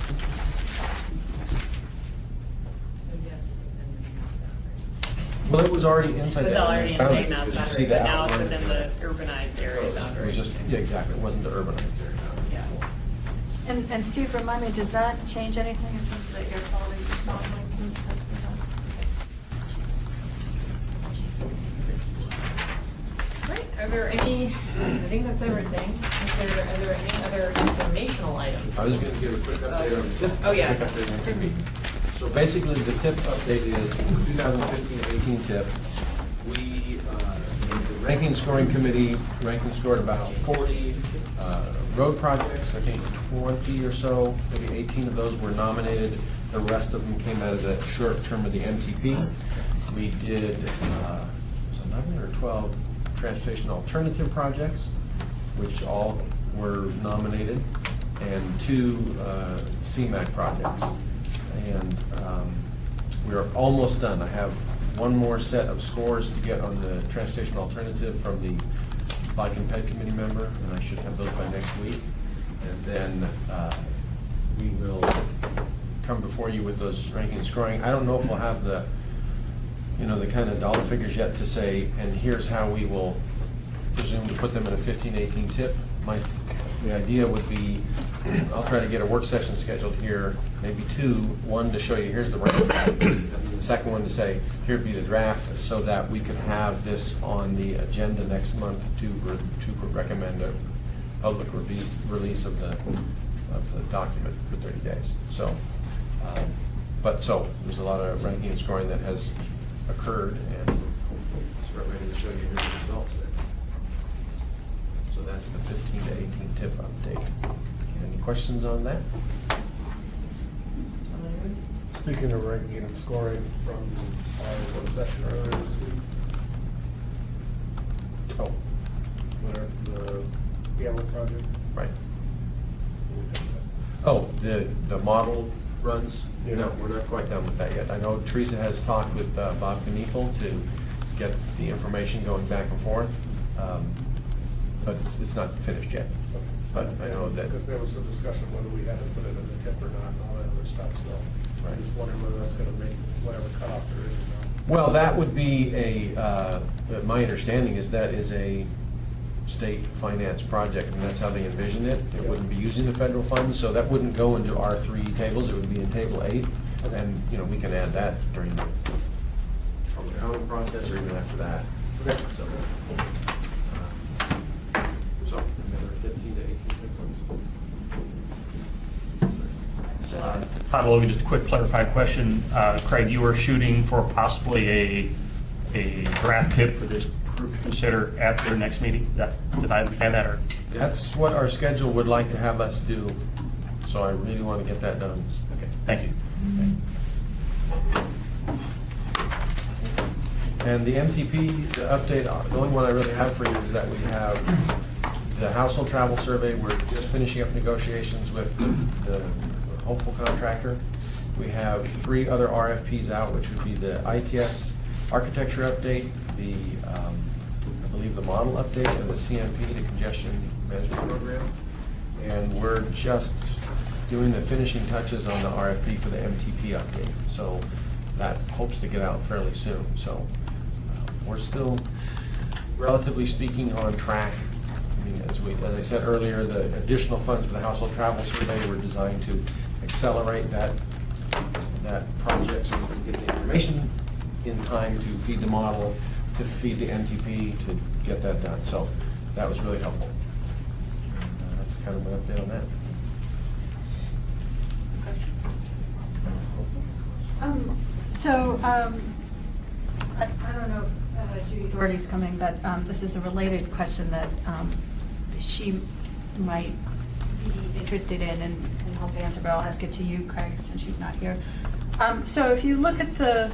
Well, it was already inside It was that. already in the boundary. AMATS Did you see boundary, the but now it's outline? within the urbanized area It boundary. was just, yeah, exactly, it wasn't the urbanized area. Yeah. And Steve, remind me, does that change anything in terms of the air quality modeling? Right, are there any, I think that's everything. Are there any other informational items? I was going to give a quick update on the tip. Oh, yeah. Quick update on the tip. So basically, the tip update is for the 2015-18 tip. We, the ranking scoring committee, ranking scored about 40 road projects. I think 20 or so, maybe 18 of those were nominated. The rest of them came out of the short term of the MTP. We did 11 or 12 transportation alternative projects, which all were nominated, and 2 CMAC projects. And we're almost done. I have one more set of scores to get on the transportation alternative from the Bike and Ped Committee member, and I should have those by next week. And then we will come before you with those ranking and scoring. I don't know if we'll have the, the kind of dollar figures yet to say, and here's how we will presume to put them in a 15-18 tip. The idea would be, I'll try to get a work session scheduled here, maybe 2, one to show you here's the rank, and the second one to say here'd be the draft, so that we could have this on the agenda next month to recommend a public release of the document for 30 days. So, so there's a lot of ranking and scoring that has occurred, and so we're ready to show you here's the results of it. So that's the 15 to 18 tip update. Any questions on that? Speaking of ranking and scoring from our work session earlier this week. Oh, The Gamma project. right. Oh, the model runs? Yeah. No, we're not quite done with that yet. I know Teresa has talked with Bob Kniefel to get the information going back and forth, but it's not finished yet. But I know that. Because there was some discussion whether we had to put it in the tip or not and all that other stuff, so Right. I'm just wondering whether that's gonna make whatever cutoff there is or not. Well, that would be my understanding is that is a state finance project, and that's how they envision it. It wouldn't be using the federal funds, so that wouldn't go into our 3 tables, it would be in table 8. And, we can add that during the accounting process or even after that. Okay. So another 15 to 18 Todd Logan, just a quick clarifying question. Craig, you were shooting for possibly a draft tip for this group to consider at their next meeting? Did I understand that, or? That's what our schedule would like to have us do, so I really want to get that done. Okay, thank you. And the MTP, the update, the only one I really have for you is that we have the household travel survey. We're just finishing up negotiations with the hopeful contractor. We have 3 other RFPs out, which would be the ITS architecture update, I believe the model update, and the CMP, the congestion management program. And we're just doing the finishing touches on the RFP for the MTP update. So that hopes to get out fairly soon. So we're still, relatively speaking, on track. I mean, as I said earlier, the additional funds for the household travel survey were designed to accelerate that project so we can get the information in time to feed the model, to feed the MTP, to get that done. So that was really helpful. That's kind of my update on that. I don't know if Judy Doherty's coming, but this is a related question that she might be interested in and help answer, but I'll ask it to you, Craig, since she's not here. So if you look at the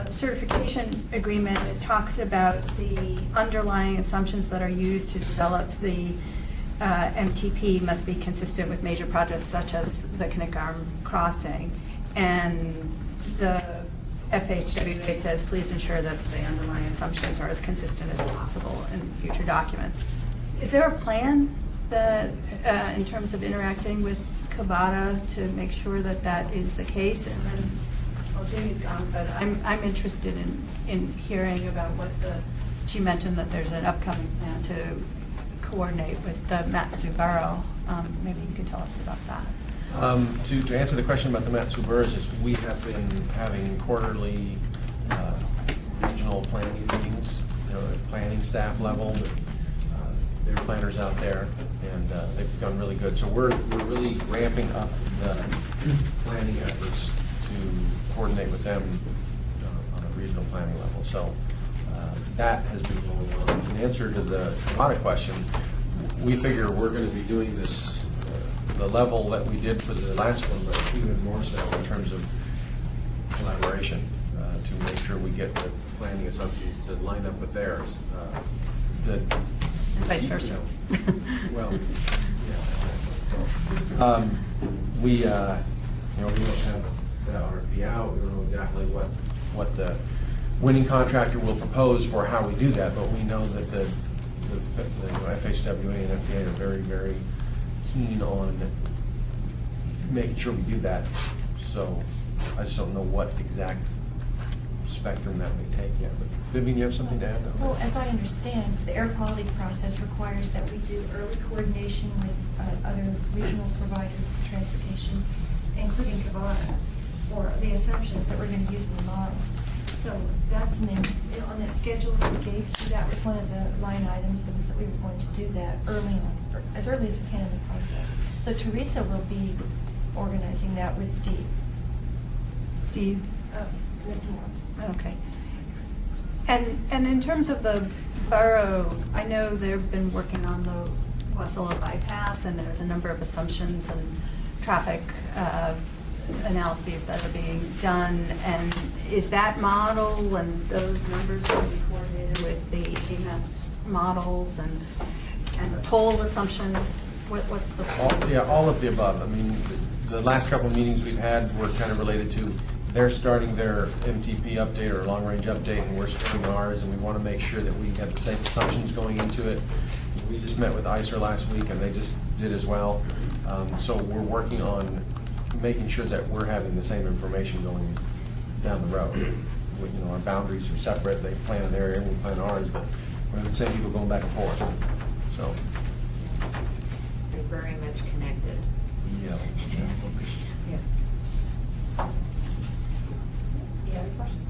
certification agreement, it talks about the underlying assumptions that are used to develop the MTP must be consistent with major projects such as the Knickarm Crossing. And the FHWA says, please ensure that the underlying assumptions are as consistent as possible in future documents. Is there a plan that, in terms of interacting with Kavada to make sure that that is the case? And then, well, Jamie's gone, but I'm interested in hearing about she mentioned that there's an upcoming plan to coordinate with the Matsu Borough. Maybe you could tell us about that. To answer the question about the Matsu boroughs, is we have been having quarterly regional planning meetings, at planning staff level. There are planners out there, and they've done really good. So we're really ramping up the planning efforts to coordinate with them on a regional planning level. So that has been going on. In answer to the Kamada question, we figure we're going to be doing this the level that we did for the last one, but even more so in terms of collaboration to make sure we get the planning assumptions to line up with theirs. And vice versa. Well, yeah. We don't have the RFP out. We don't know exactly what the winning contractor will propose for how we do that, but we know that the FHWA and FDA are very, very keen on making sure we do that. So I just don't know what exact spectrum that may take yet. But Vivian, you have something to add? Well, as I understand, the air quality process requires that we do early coordination with other regional providers of transportation, including Kavada, for the assumptions that we're going to use in the model. So that's on that schedule that we gave you, that was one of the line items, was that we were going to do that as early as we can in the process. So Teresa will be organizing that with Steve. Steve? Mr. Morris. Okay. And in terms of the borough, I know they've been working on the Wasilla bypass, and there's a number of assumptions and traffic analyses that are being done. And is that model and those numbers going to be coordinated with the AMATS models and the toll assumptions? What's the all of the above. I mean, the last couple of meetings we've had were kind of related to they're starting their MTP update or long-range update, and we're starting ours, and we want to make sure that we have the same assumptions going into it. We just met with ICER last week, and they just did as well. So we're working on making sure that we're having the same information going down the road. Our boundaries are separate. They plan an area, and we plan ours, but we have the same people going back and forth. So They're very much connected. yeah. Yeah. Any other questions?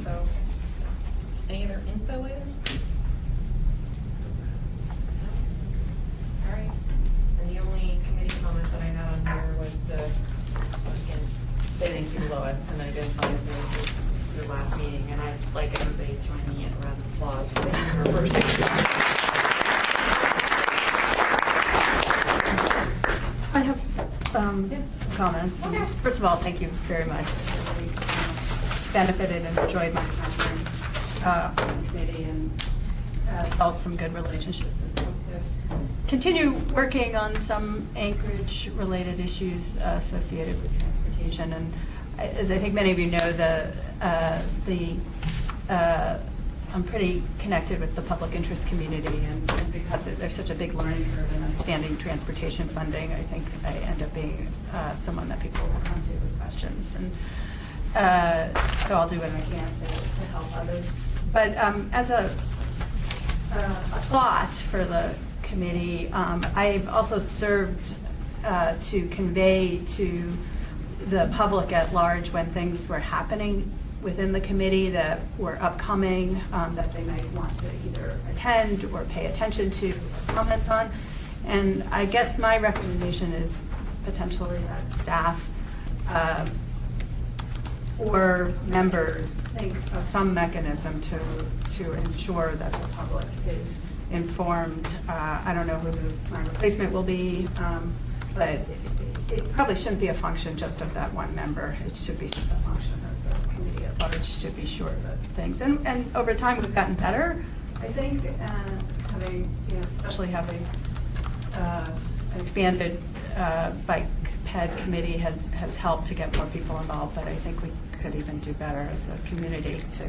So, any other info items? All right. And the only committee comment that I had on here was to, again, say thank you to Lois and identify this as your last meeting. And I'd like everybody to join me in a round of applause for her first experience. I have some comments. Okay. First of all, thank you very much. I really benefited and enjoyed my time on the committee and felt some good relationships. And hope to continue working on some Anchorage-related issues associated with transportation. And as I think many of you know, I'm pretty connected with the public interest community, and because there's such a big learning curve in understanding transportation funding, I think I end up being someone that people will come to with questions. And so I'll do what I can to help others. But as a thought for the committee, I've also served to convey to the public at large when things were happening within the committee that were upcoming, that they might want to either attend or pay attention to or comment on. And I guess my recommendation is potentially that staff or members think of some mechanism to ensure that the public is informed. I don't know who my replacement will be, but it probably shouldn't be a function just of that one member. It should be a function of the committee at large to be sure that things. And over time, we've gotten better I think having, especially having an expanded bike ped committee has helped to get more people involved, but I think we could even do better as a community to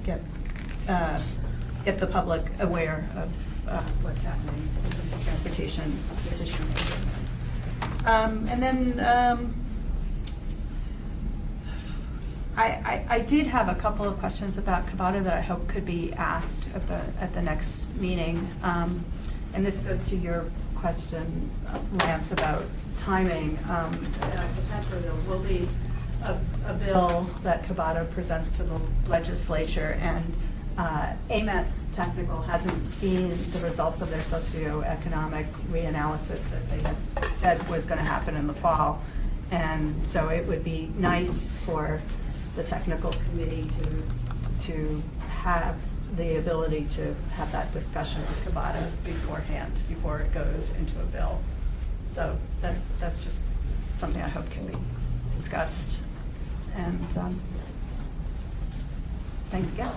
get the public aware of what's happening with transportation decision making. And then I did have a couple of questions about Kabata that I hope could be asked at the next meeting. And this goes to your question, Lance, about timing. Potentially there will be a bill that Kabata presents to the legislature, and AMATS Technical hasn't seen the results of their socioeconomic reanalysis that they had said was going to happen in the fall. And so it would be nice for the technical committee to have the ability to have that discussion with Kabata beforehand, before it goes into a bill. So that's just something I hope can be discussed. And thanks again.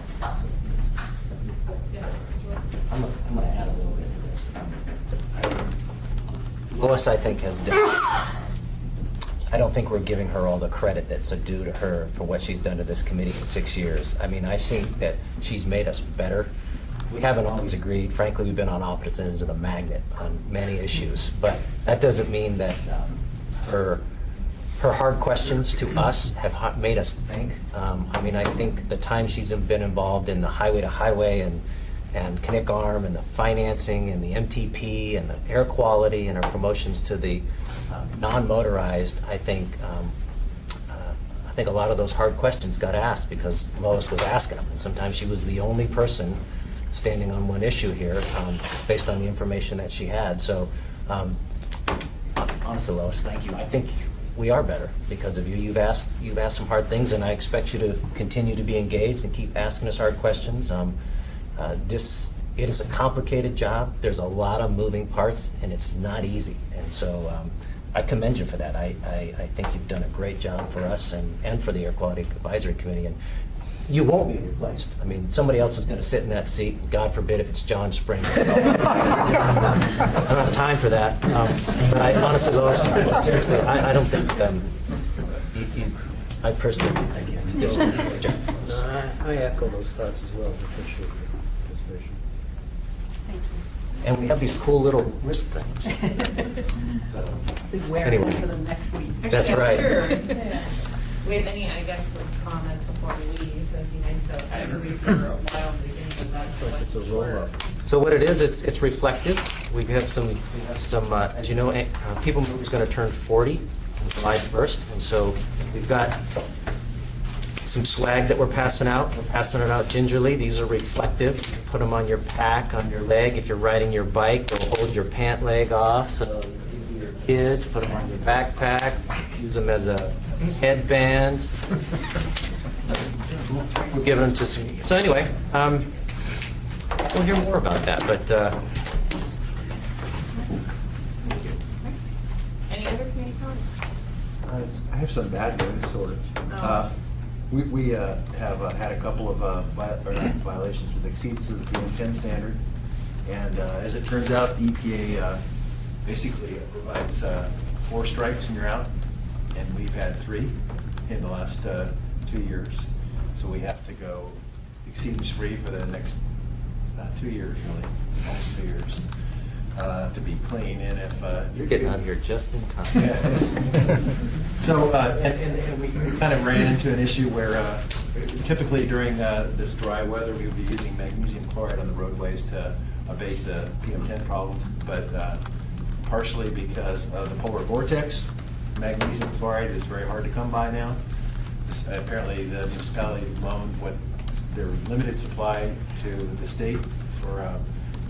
I'm going to add a little bit to this. Lois, I think, has done. I don't think we're giving her all the credit that's due to her for what she's done to this committee in 6 years. I mean, I think that she's made us better. We haven't always agreed. Frankly, we've been on opposite ends of the magnet on many issues, but that doesn't mean that her hard questions to us have made us think. I mean, I think the time she's been involved in the highway to highway and Connect Arm and the financing and the MTP and the air quality and our promotions to the non-motorized, I think a lot of those hard questions got asked because Lois was asking them, and sometimes she was the only person standing on one issue here based on the information that she had. So honestly, Lois, thank you. I think we are better because of you. You've asked some hard things, and I expect you to continue to be engaged and keep asking us hard questions. It is a complicated job. There's a lot of moving parts, and it's not easy. And so I commend you for that. I think you've done a great job for us and for the Air Quality Advisory Committee. And you won't be replaced. I mean, somebody else is going to sit in that seat. God forbid if it's John Spring. I don't have time for that. But I honestly, Lois, seriously, I don't think I personally think you did a great job. I echo those thoughts as well. I appreciate your participation. Thank you. And we have these cool little wrist things. Be wearing Anyway. them for the next week. That's right. Sure. Yeah. We have any, I guess, comments before we leave? It'd be nice to kind of read for a while in the beginning, but that's It's like it's a roll-up. So what it is, it's reflective. We have some, as you know, People Mover's going to turn 40 on July 1st, and so we've got some swag that we're passing out. We're passing it out gingerly. These are reflective. Put them on your pack, on your leg. If you're riding your bike, they'll hold your pant leg off. So your kids, put them on your backpack. Use them as a headband. We're giving them to some. So anyway, we'll hear more about that. But Any other community comments? I have some bad news, sort of. We have had a couple of violations with exceeds of the PM10 standard, and as it turns out, the EPA basically provides 4 strikes and you're out, and we've had 3 in the last 2 years. So we have to go exceedance free for the next 2 years, really, almost 2 years, to be clean. And if you're getting out of here just in time. Yes. So, and we kind of ran into an issue where typically during this dry weather, we would be using magnesium chloride on the roadways to abate the PM10 problem, but partially because of the polar vortex, magnesium chloride is very hard to come by now. Apparently, the municipality loaned their limited supply to the state for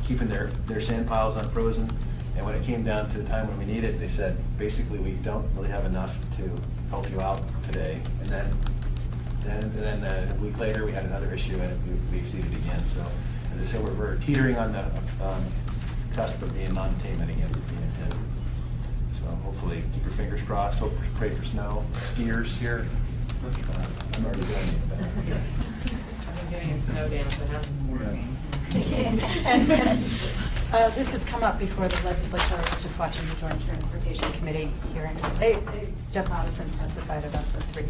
keeping their sand piles unfrozen. And when it came down to the time when we need it, they said, basically, we don't really have enough to help you out today. And then a week later, we had another issue, and we exceeded again. So, as I said, we're teetering on the cusp of being non-attainment again with PM10. So hopefully, keep your fingers crossed. Hopefully, pray for snow. Skiers here. I'm already doing it. I've been doing a snow dance, but hasn't been working. This has come up before the legislature. I was just watching the Joint Transportation Committee hearings. Jeff Addison testified about the 3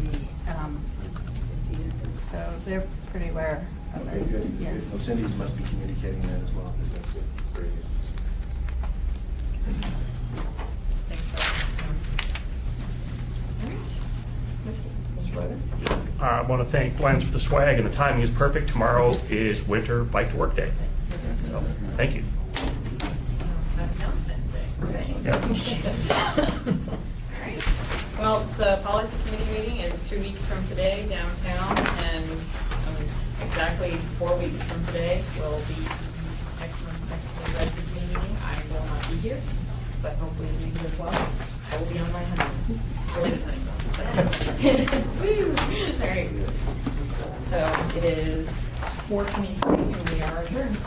uses, so they're pretty aware of Okay, it. good. Yeah. Good. Well, Cindy's must be communicating that as well, because that's very good. I want to thank Lance for the swag, and the timing is perfect. Tomorrow is Winter Bike to Work Day. So, thank you. Yeah. All right. Well, the policy committee meeting is 2 weeks from today downtown, and exactly 4 weeks from today will be next month's technical committee meeting. I will not be here, but hopefully you do as well. I will be on my honeymoon. Related honeymoon. Woo! All right. So it is 4:23 and we are adjourned.